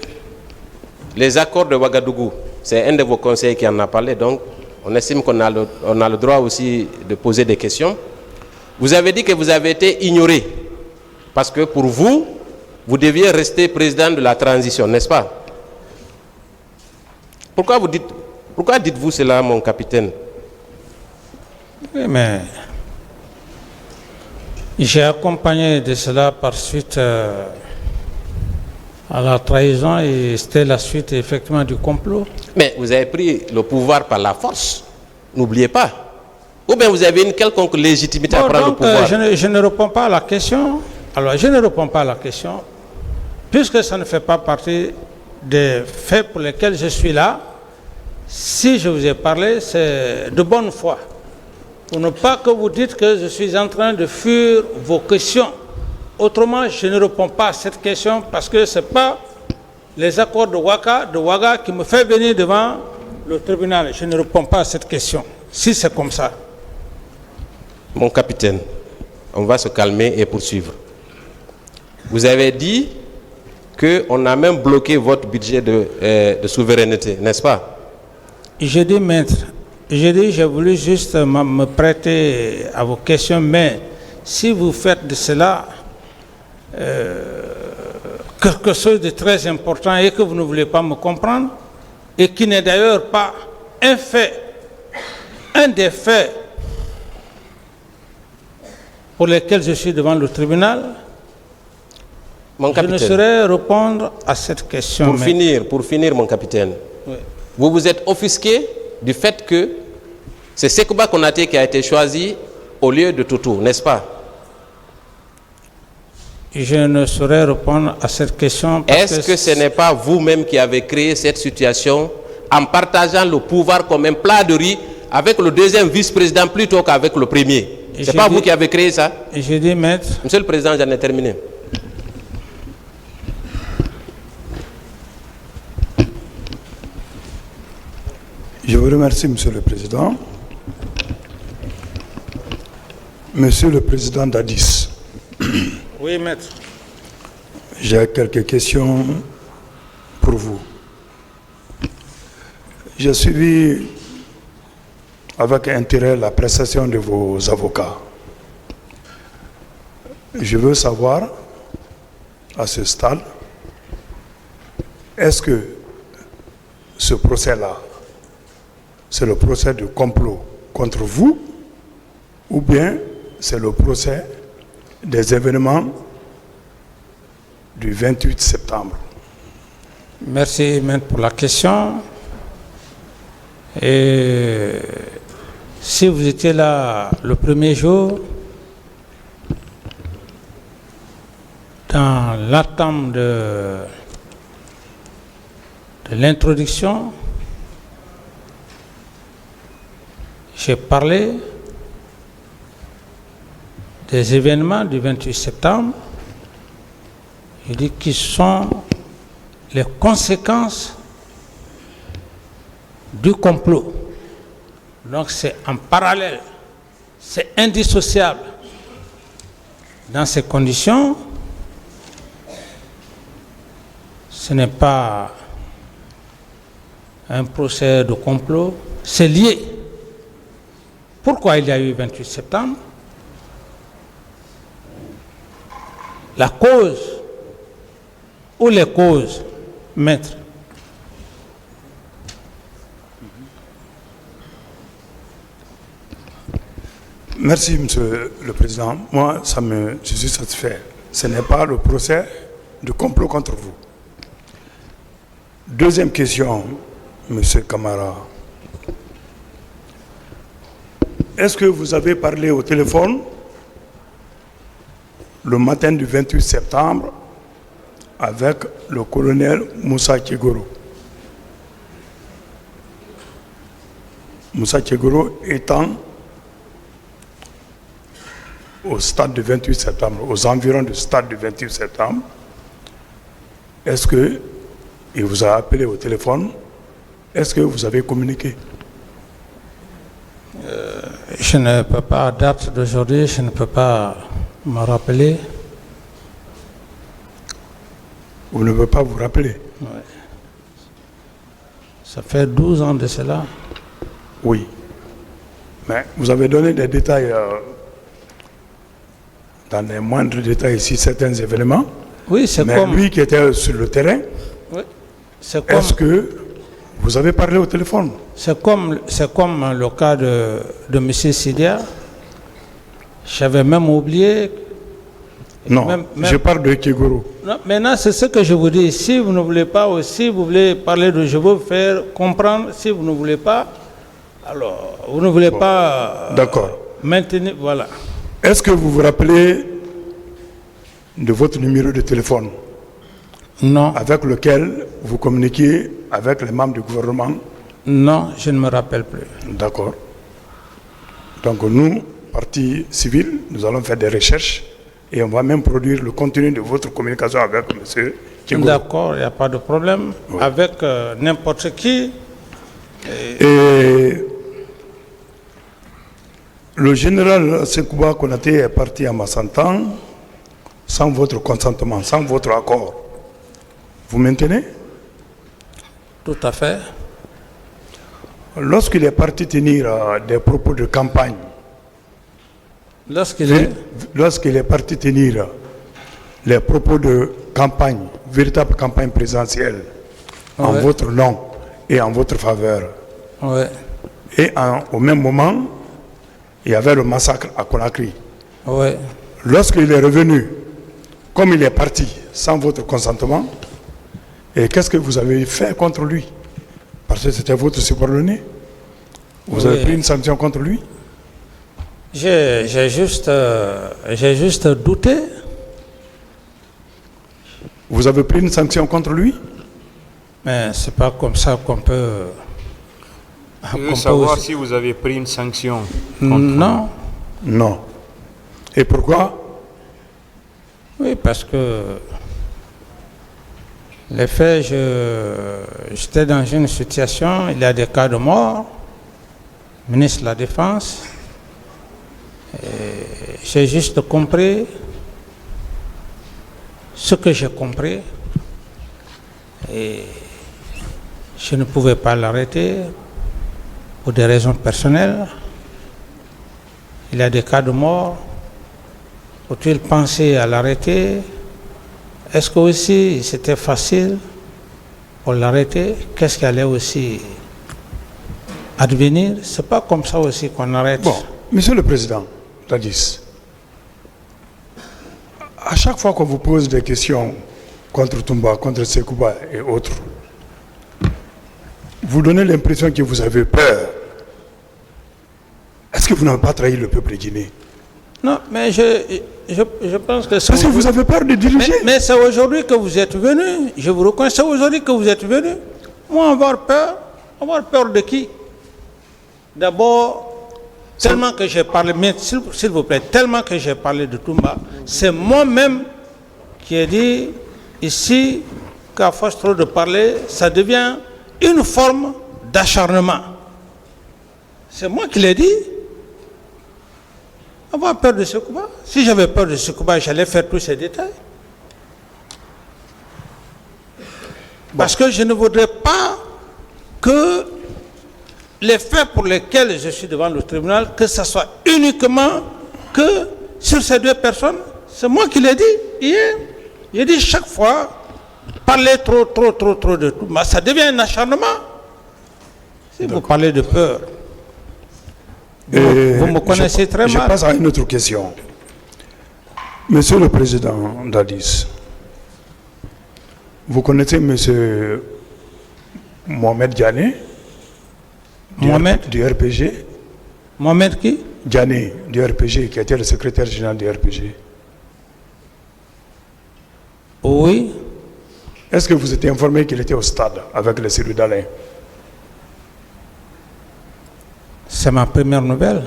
les accords de Ouagadougou c'est un de vos conseillers qui en a parlé, donc on estime qu'on a le droit aussi de poser des questions. Vous avez dit que vous avez été ignoré, parce que pour vous, vous deviez rester président de la transition, n'est-ce pas? Pourquoi dites-vous cela, mon capitaine? Oui, mais j'ai accompagné de cela par suite à la trahison et c'était la suite effectivement du complot. Mais vous avez pris le pouvoir par la force, n'oubliez pas. Ou bien vous avez une quelconque légitimité à prendre le pouvoir. Je ne réponds pas à la question. Alors, je ne réponds pas à la question, puisque ça ne fait pas partie des faits pour lesquels je suis là. Si je vous ai parlé, c'est de bonne foi. Pour ne pas que vous dites que je suis en train de fuir vos questions. Autrement, je ne réponds pas à cette question parce que ce n'est pas les accords de Ouaga qui me fait venir devant le tribunal. Je ne réponds pas à cette question, si c'est comme ça. Mon capitaine, on va se calmer et poursuivre. Vous avez dit qu'on a même bloqué votre budget de souveraineté, n'est-ce pas? J'ai dit, maître, j'ai voulu juste me prêter à vos questions, mais si vous faites de cela quelque chose de très important et que vous ne voulez pas me comprendre, et qui n'est d'ailleurs pas un fait, un des faits pour lesquels je suis devant le tribunal, mon capitaine, je ne saurais répondre à cette question. Pour finir, mon capitaine, oui. Vous vous êtes offusqué du fait que c'est Sekouba Konaté qui a été choisi au lieu de Toutou, n'est-ce pas? Je ne saurais répondre à cette question. Est-ce que ce n'est pas vous-même qui avez créé cette situation en partageant le pouvoir comme un plat de riz avec le deuxième vice-président plutôt qu'avec le premier? Ce n'est pas vous qui avez créé ça? J'ai dit, maître. Monsieur le Président, j'en ai terminé. Je vous remercie, Monsieur le Président. Monsieur le Président d'Addis. Oui, maître. J'ai quelques questions pour vous. J'ai suivi avec intérêt la prestation de vos avocats. Je veux savoir, à ce stade, est-ce que ce procès-là, c'est le procès de complot contre vous, ou bien c'est le procès des événements du 28 septembre? Merci, maître, pour la question. Et si vous étiez là le premier jour, dans l'attente de l'introduction, j'ai parlé des événements du 28 septembre. Je dis qu'ils sont les conséquences du complot. Donc c'est en parallèle, c'est indissociable. Dans ces conditions, ce n'est pas un procès de complot, c'est lié. Pourquoi il y a eu 28 septembre? La cause ou les causes, maître? Merci, Monsieur le Président. Moi, je suis satisfait. Ce n'est pas le procès de complot contre vous. Deuxième question, Monsieur Camara. Est-ce que vous avez parlé au téléphone le matin du 28 septembre avec le colonel Moussa Tchegoro? Moussa Tchegoro étant au stade du 28 septembre, aux environs du stade du 28 septembre, est-ce qu'il vous a appelé au téléphone? Est-ce que vous avez communiqué? Je ne peux pas, à date d'aujourd'hui, je ne peux pas me rappeler. Vous ne pouvez pas vous rappeler? Oui. Ça fait 12 ans de cela. Oui. Mais vous avez donné des détails, dans les moindres détails ici, certains événements. Oui, c'est Mais comme... lui qui était sur le terrain, Oui, c'est comme... est-ce que vous avez parlé au téléphone? C'est comme le cas de M. Sidia. J'avais même oublié. Non, Même- je parle de Kegoro. Non, maintenant, c'est ce que je vous dis. Si vous ne voulez pas aussi, vous voulez parler de... Je veux vous faire comprendre. Si vous ne voulez pas, alors, vous ne voulez pas... D'accord. Maintenir... Voilà. Est-ce que vous vous rappelez de votre numéro de téléphone Non, avec lequel vous communiquiez avec les membres du gouvernement? non, je ne me rappelle plus. D'accord. Donc nous, parti civil, nous allons faire des recherches et on va même produire le contenu de votre communication avec M. Kegoro. D'accord, il n'y a pas de problème. Oui. Avec n'importe qui. Et le général Sekouba Konaté est parti à Massantan sans votre consentement, sans votre accord. Vous maintenez? Tout à fait. Lorsqu'il est parti tenir des propos de campagne, lorsqu'il est parti tenir les propos de campagne, véritable campagne présidentielle, en Ouais. votre nom et en votre faveur, Oui, et au même moment, il y avait le massacre à Conakry. oui. Lorsqu'il est revenu, comme il est parti sans votre consentement, et qu'est-ce que vous avez fait contre lui? Parce que c'était votre subordonné. Vous avez Oui. pris une sanction contre lui? J'ai juste douté. Vous avez pris une sanction contre lui? Mais c'est pas comme ça qu'on peut... Je veux qu'on savoir peut- si vous avez pris une sanction. Non. Non. Et pourquoi? Oui, parce que les faits, j'étais dans une situation, il y a des cas de mort, ministre de la Défense, et j'ai juste compris ce que j'ai compris, et je ne pouvais pas l'arrêter pour des raisons personnelles. Il y a des cas de mort. Faut-il penser à l'arrêter? Est-ce que aussi c'était facile pour l'arrêter? Qu'est-ce qui allait aussi advenir? C'est pas comme ça aussi qu'on arrête. Bon, Monsieur le Président, Dadis, à chaque fois qu'on vous pose des questions contre Toumba, contre Sekouba et autres, vous donnez l'impression que vous avez peur. Est-ce que vous n'avez pas trahi le peuple guinéen? Non, mais je pense que c'est Parce que vous avez peur de diriger. mais c'est aujourd'hui que vous êtes venu. Je vous reconnais, c'est aujourd'hui que vous êtes venu. Moi, avoir peur de qui? D'abord, tellement que j'ai parlé, mais s'il vous plaît, tellement que j'ai parlé de Toumba, c'est moi-même qui ai dit ici qu'à force trop de parler, ça devient une forme d'acharnement. C'est moi qui l'ai dit. Avoir peur de Sekouba. Si j'avais peur de Sekouba, j'allais faire tous ces détails. Parce que je ne voudrais pas que les faits pour lesquels je suis devant le tribunal, que ce soit uniquement que sur ces deux personnes. C'est moi qui l'ai dit hier. J'ai dit chaque fois, parler trop de tout. Mais ça devient un acharnement. Si vous parlez de peur. Vous me connaissez très mal. Je passe à une autre question. Monsieur le Président Dadis, vous connaissez Monsieur Mohamed Diané Mohamed du RPG? Mohamed qui? Diané du RPG, qui était le secrétaire général du RPG. Oui. Est-ce que vous étiez informé qu'il était au stade avec les cellules d'Alain? C'est ma première nouvelle.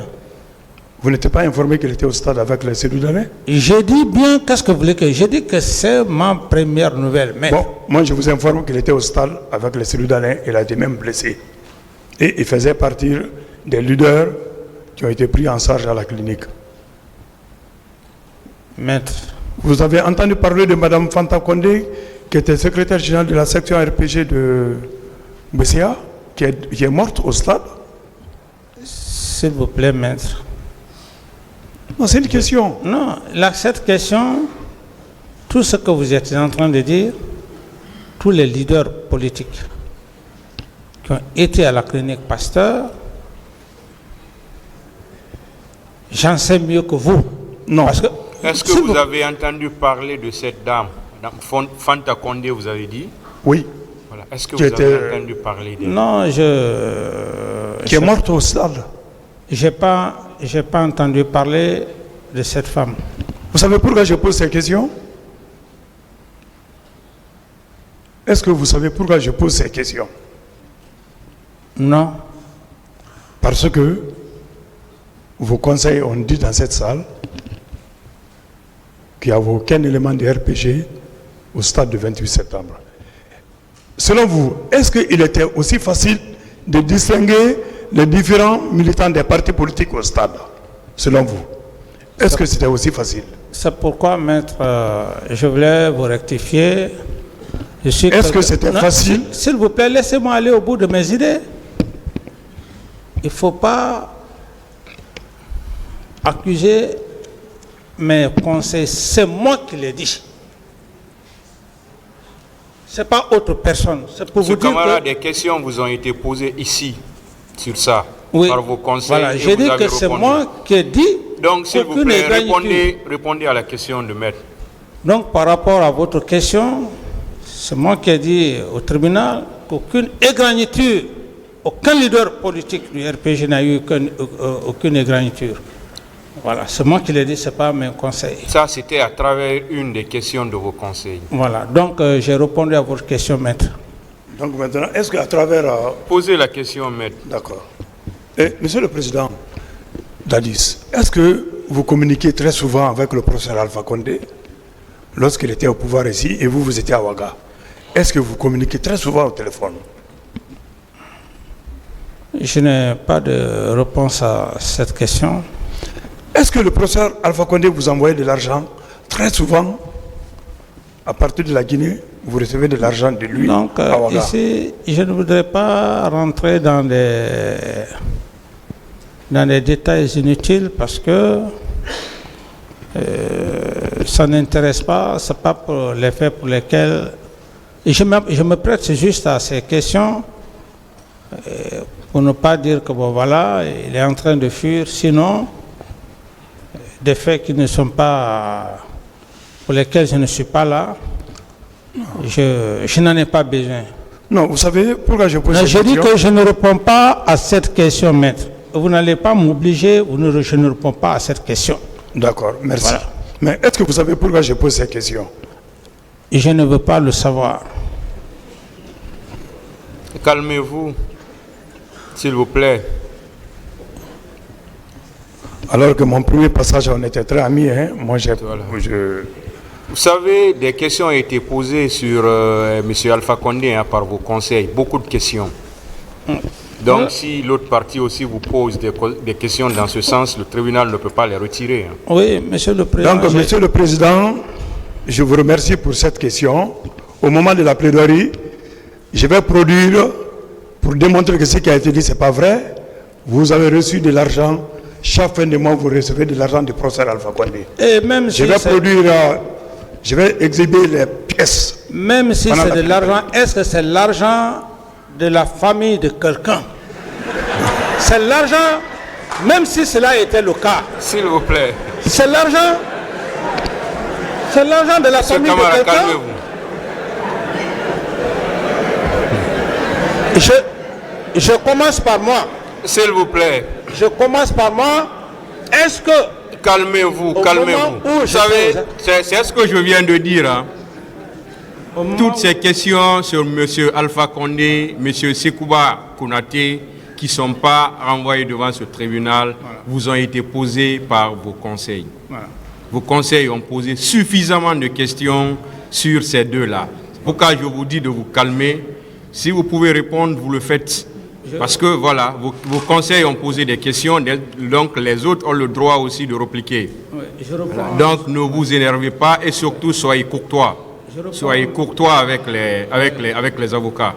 Vous n'étiez pas informé qu'il était au stade avec les cellules d'Alain? J'ai dit bien, qu'est-ce que vous voulez que... J'ai dit que c'est ma première nouvelle. Mais Bon, moi je vous informe qu'il était au stade avec les cellules d'Alain, il a été même blessé. Et il faisait partir des leaders qui ont été pris en charge à la clinique. maître, Vous avez entendu parler de Mme Fanta Condé, qui était secrétaire générale de la section RPG de Bessia? qui est morte au stade? S'il vous plaît, maître. Non, c'est une question. Non, cette question, tout ce que vous êtes en train de dire, tous les leaders politiques qui ont été à la clinique Pasteur, j'en sais mieux que vous. Non. Parce que, Est-ce que vous avez entendu parler de cette dame, Madame Fanta Condé, vous avez dit? Oui. Voilà. Est-ce que Qui vous avez était- entendu parler d'elle? non, Qui est morte au stade. j'ai pas entendu parler de cette femme. Vous savez pourquoi je pose ces questions? Est-ce que vous savez pourquoi je pose ces questions? Non. Parce que vos conseils ont dit dans cette salle qu'il n'y avait aucun élément de RPG au stade du 28 septembre. Selon vous, est-ce qu'il était aussi facile de distinguer les différents militants des partis politiques au stade? Selon vous, est-ce que c'était aussi facile? C'est pourquoi, maître, je voulais vous rectifier. Est-ce que c'était facile? S'il vous plaît, laissez-moi aller au bout de mes idées. Il ne faut pas accuser mes conseils. C'est moi qui l'ai dit. Ce n'est pas autre personne. C'est pour Monsieur vous dire Camara, que... des questions vous ont été posées ici, sur ça, Oui, par vos conseils. voilà, et j'ai vous dit avez que c'est répondu. moi qui ai dit... Donc, s'il vous qu'aucune plaît, égratignure. répondez à la question de maître. Donc, par rapport à votre question, c'est moi qui ai dit au tribunal qu'aucune égratignure, aucun leader politique du RPG n'a eu aucune égratignure. Voilà, c'est moi qui l'ai dit, ce n'est pas mes conseils. Ça, c'était à travers une des questions de vos conseils. Voilà, donc j'ai répondu à votre question, maître. Donc maintenant, est-ce qu'à travers... Posez la question, maître. D'accord. Et, Monsieur le Président Dadis, est-ce que vous communiquez très souvent avec le professeur Alpha Condé lorsqu'il était au pouvoir ici et vous étiez à Ouaga? Est-ce que vous communiquez très souvent au téléphone? Je n'ai pas de réponse à cette question. Est-ce que le professeur Alpha Condé vous envoie de l'argent très souvent? À partir de la Guinée, vous recevez de l'argent de lui Donc à Ouaga? ici, je ne voudrais pas rentrer dans des détails inutiles parce que ça n'intéresse pas, ce n'est pas pour les faits pour lesquels... Et je me prête juste à ces questions pour ne pas dire que bon voilà, il est en train de fuir, sinon des faits qui ne sont pas... pour lesquels je ne suis pas là, je n'en ai pas besoin. Non, vous savez pourquoi je pose Mais cette je dis question? que je ne réponds pas à cette question, maître. Vous n'allez pas m'obliger, je ne réponds pas à cette question. D'accord, merci. Voilà. Mais est-ce que vous savez pourquoi je pose cette question? Et je ne veux pas le savoir. Calmez-vous, s'il vous plaît. Alors que mon premier passage, on était très amis, hein? Moi, Voilà. Vous savez, des questions ont été posées sur M. Alpha Condé par vos conseils, beaucoup de questions. Donc, si l'autre partie aussi vous pose des questions dans ce sens, le tribunal ne peut pas les retirer. Hein. Oui, Monsieur le Président. Donc, Monsieur le Président, je vous remercie pour cette question. Au moment de la plaidoirie, je vais produire, pour démontrer que ce qui a été dit, ce n'est pas vrai. Vous avez reçu de l'argent. Chaque fin de mois, vous recevez de l'argent du professeur Alpha Condé. Et même si Je vais produire, je vais exhiber les pièces. même si pendant c'est la de plaidoirie. l'argent, est-ce que c'est l'argent de la famille de quelqu'un? C'est l'argent, même si cela était le cas, S'il vous plaît. c'est l'argent de la Monsieur famille de Camara, quelqu'un. calmez-vous. Je commence par moi. S'il vous plaît. Je commence par moi. Est-ce que... Calmez-vous, Au calmez-vous. moment où Vous je savez, pose- c'est ce que je viens de dire. Hein. au moment Toutes ces questions sur M. Alpha Condé, M. Sekouba Konaté, qui ne sont pas renvoyés devant ce tribunal, vous ont été posées par vos conseils. Voilà. Vos conseils ont posé suffisamment de questions sur ces deux-là. C'est pourquoi je vous dis de vous calmer. Si vous pouvez répondre, vous le faites. Parce que voilà, vos conseils ont posé des questions, donc les autres ont le droit aussi de répliquer. Oui, je reprends. Donc ne vous énervez pas et surtout soyez courtois. Je reprends. Soyez courtois avec les avocats.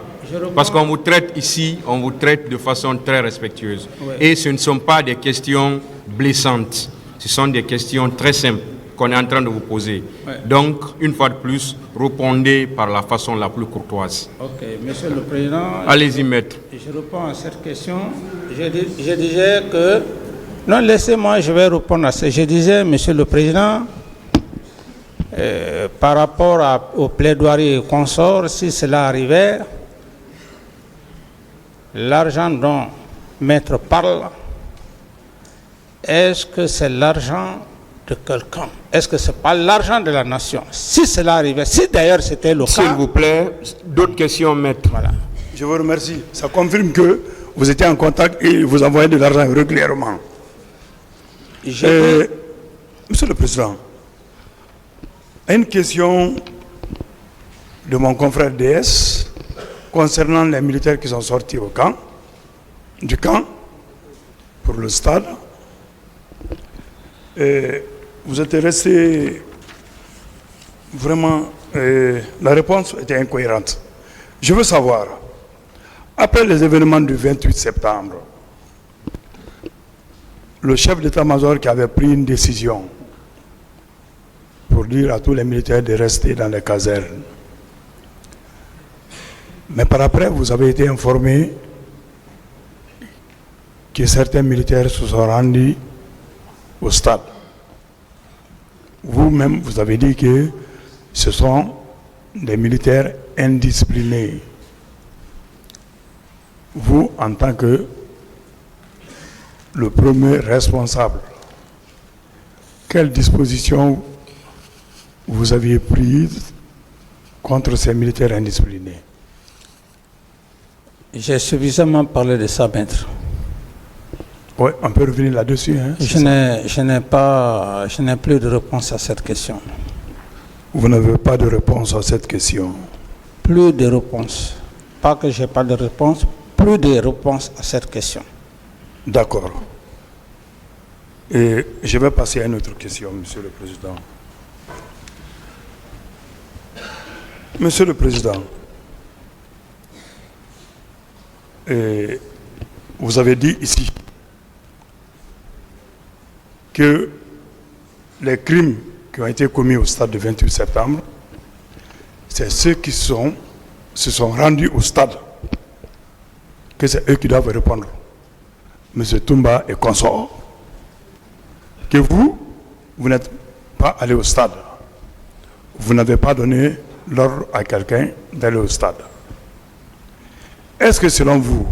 Parce qu'on vous traite ici, on vous traite de façon très respectueuse. Et ce ne sont pas des questions blessantes. Ce sont des questions très simples qu'on est en train de vous poser. Donc, une fois de plus, répondez par la façon la plus courtoise. Ok, Monsieur le Président. Allez-y, maître. Je réponds à cette question. Je disais que... Non, laissez-moi, je vais répondre à ça. Je disais, Monsieur le Président, par rapport au plaidoirie et consorts, si cela arrivait, l'argent dont Maître parle, est-ce que c'est l'argent de quelqu'un? Est-ce que ce n'est pas l'argent de la nation? Si cela arrivait, si d'ailleurs c'était le cas... S'il vous plaît, d'autres questions, maître. Voilà. Je vous remercie. Ça confirme que vous étiez en contact et vous envoyez de l'argent régulièrement. Monsieur le Président, une question de mon confrère DS concernant les militaires qui sont sortis du camp pour le stade. Vous êtes resté vraiment... la réponse était incohérente. Je veux savoir, après les événements du 28 septembre, le chef d'état-major qui avait pris une décision pour dire à tous les militaires de rester dans les casernes. Mais par après, vous avez été informé que certains militaires se sont rendus au stade. Vous-même, vous avez dit que ce sont des militaires indisciplinés. Vous, en tant que le premier responsable, quelles dispositions vous aviez prises contre ces militaires indisciplinés? J'ai suffisamment parlé de ça, maître. Oui, on peut revenir là-dessus. Hein, je n'ai plus de réponse à cette question. Vous n'avez pas de réponse à cette question? Plus de réponse. Pas que je n'ai pas de réponse, plus de réponse à cette question. D'accord. Et je vais passer à une autre question, Monsieur le Président. Monsieur le Président, vous avez dit ici que les crimes qui ont été commis au stade du 28 septembre, c'est ceux qui se sont rendus au stade, que c'est eux qui doivent répondre. Monsieur Toumba et consorts, que vous n'êtes pas allé au stade. Vous n'avez pas donné l'ordre à quelqu'un d'aller au stade. Est-ce que selon vous,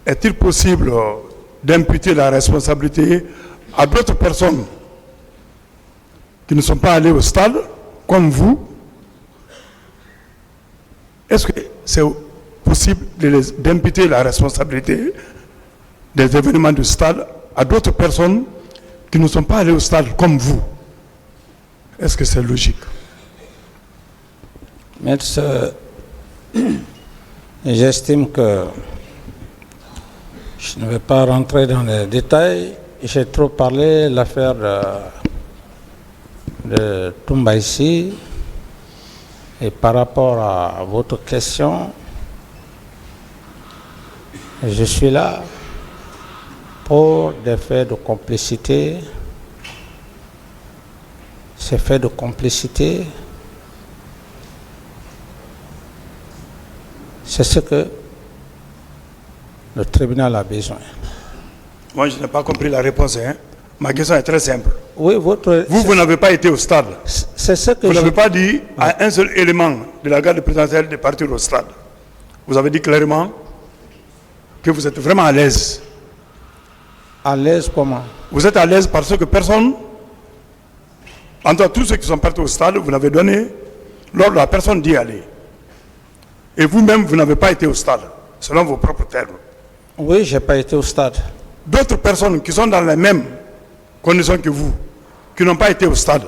est-il possible d'imputer la responsabilité à d'autres personnes qui ne sont pas allées au stade, comme vous? Est-ce que c'est possible d'imputer la responsabilité des événements du stade à d'autres personnes qui ne sont pas allées au stade, comme vous? Est-ce que c'est logique? Maître, j'estime que je ne vais pas rentrer dans les détails. J'ai trop parlé de l'affaire de Toumba ici. Et par rapport à votre question, je suis là pour des faits de complicité. Ces faits de complicité, c'est ce que le tribunal a besoin. Moi, je n'ai pas compris la réponse. Hein. Ma question est très simple. Oui, vous n'avez pas été au stade. C'est ce que vous n'avez pas dit à un seul élément de la garde présidentielle de partir au stade. Vous avez dit clairement que vous êtes vraiment à l'aise. À l'aise comment? Vous êtes à l'aise parce que personne, entre tous ceux qui sont partis au stade, vous n'avez donné l'ordre à personne d'y aller. Et vous-même, vous n'avez pas été au stade, selon vos propres termes. Oui, je n'ai pas été au stade. D'autres personnes qui sont dans les mêmes conditions que vous, qui n'ont pas été au stade,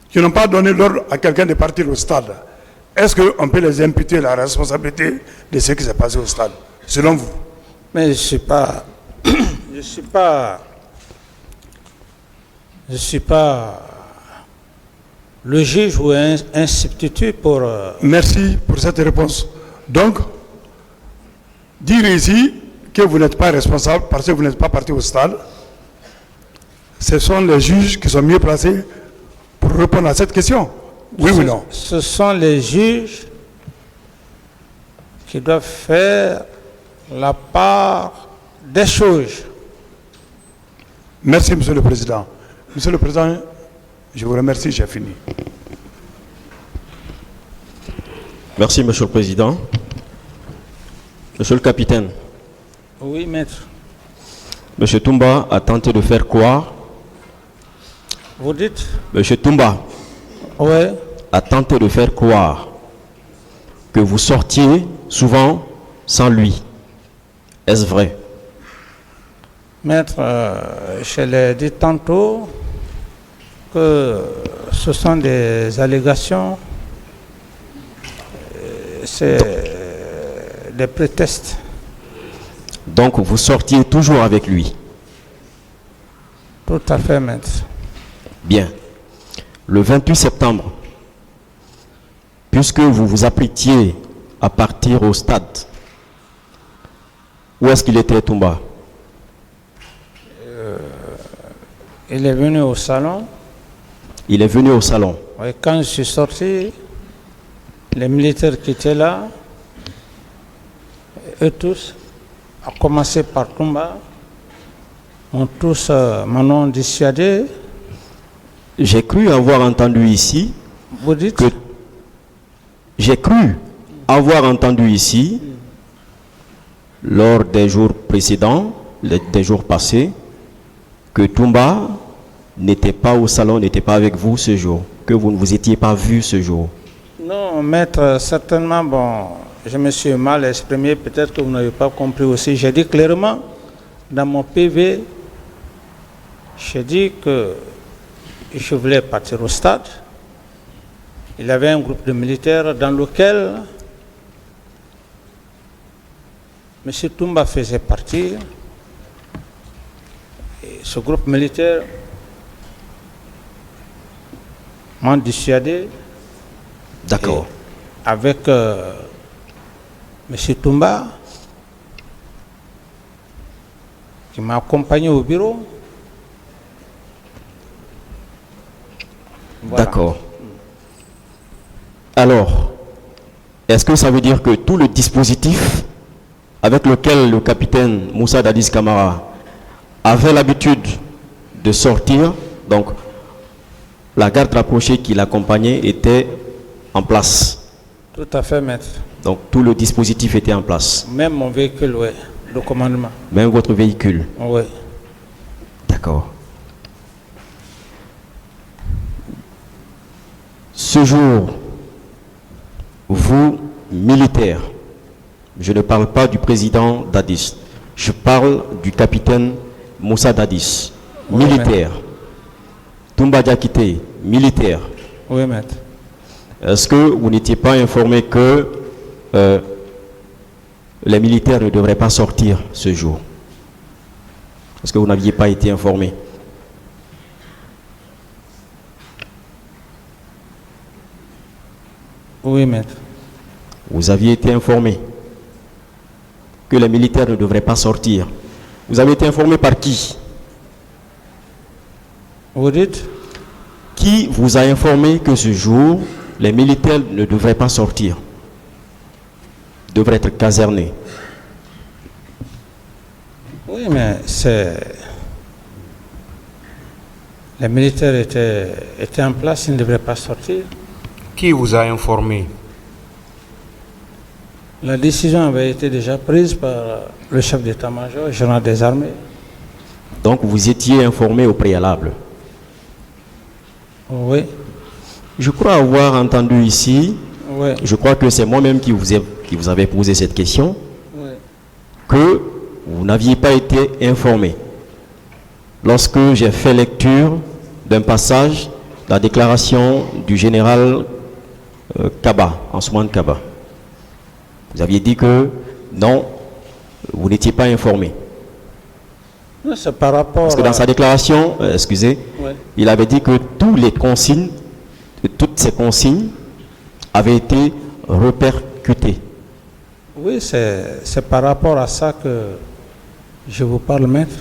qui n'ont pas donné l'ordre à quelqu'un de partir au stade, est-ce qu'on peut les imputer la responsabilité de ce qui s'est passé au stade, selon vous? Mais je suis pas le juge ou un substitut pour... Merci pour cette réponse. Donc, dire ici que vous n'êtes pas responsable parce que vous n'êtes pas parti au stade, ce sont les juges qui sont mieux placés pour répondre à cette question. Oui ou non? Ce sont les juges qui doivent faire la part des choses. Merci, Monsieur le Président. Monsieur le Président, je vous remercie, j'ai fini. Merci, Monsieur le Président. Monsieur le capitaine, Oui, maître. Monsieur Toumba a tenté de faire croire, Vous dites? Monsieur Toumba Oui. a tenté de faire croire que vous sortiez souvent sans lui. Est-ce vrai? Maître, je l'ai dit tantôt que ce sont des allégations, c'est des prétextes. Donc vous sortiez toujours avec lui. Tout à fait, maître. Bien. Le 28 septembre, puisque vous vous apprêtiez à partir au stade, où est-ce qu'il était, Toumba? Il est venu au salon. Il est venu au salon. Et quand je suis sorti, les militaires qui étaient là, eux tous, à commencer par Toumba, m'en ont dissuadé. J'ai cru avoir entendu ici Vous dites? que j'ai cru avoir entendu ici, lors des jours précédents, des jours passés, que Toumba n'était pas au salon, n'était pas avec vous ce jour, que vous ne vous étiez pas vu ce jour. Non, maître, certainement, bon, je me suis mal exprimé, peut-être que vous n'avez pas compris aussi. J'ai dit clairement, dans mon PV, j'ai dit que je voulais partir au stade. Il y avait un groupe de militaires dans lequel M. Toumba faisait partie. Et ce groupe militaire m'a dissuadé. D'accord. Avec M. Toumba, qui m'a accompagné au bureau. Voilà. D'accord. Alors, est-ce que ça veut dire que tout le dispositif avec lequel le capitaine Moussa Dadis Camara avait l'habitude de sortir, donc la garde rapprochée qui l'accompagnait était en place? Tout à fait, maître. Donc tout le dispositif était en place. Même mon véhicule, oui, le commandement. Même votre véhicule? Oui. D'accord. Ce jour, vous, militaires, je ne parle pas du président Dadis, je parle du capitaine Moussa Dadis, Oui, militaire. Toumba Diakité, militaire. Oui, maître. Est-ce que vous n'étiez pas informé que les militaires ne devraient pas sortir ce jour? Est-ce que vous n'aviez pas été informé? Oui, maître. Vous aviez été informé que les militaires ne devraient pas sortir. Vous avez été informé par qui? Vous dites? Qui vous a informé que ce jour, les militaires ne devraient pas sortir, devraient être casernés? Oui, mais les militaires étaient en place, ils ne devraient pas sortir. Qui vous a informé? La décision avait été déjà prise par le chef d'état-major, le général des armées. Donc vous étiez informé au préalable? Oui. Je crois avoir entendu ici, Oui. je crois que c'est moi-même qui vous avez posé cette question, Oui. que vous n'aviez pas été informé. Lorsque j'ai fait lecture d'un passage, la déclaration du général Kaba, Ansoumane Kaba, vous aviez dit que non, vous n'étiez pas informé. Non, c'est par rapport Parce que dans sa déclaration, excusez, Ouais. il avait dit que tous les consignes toutes ces consignes avaient été répercutées. Oui, c'est par rapport à ça que je vous parle, maître.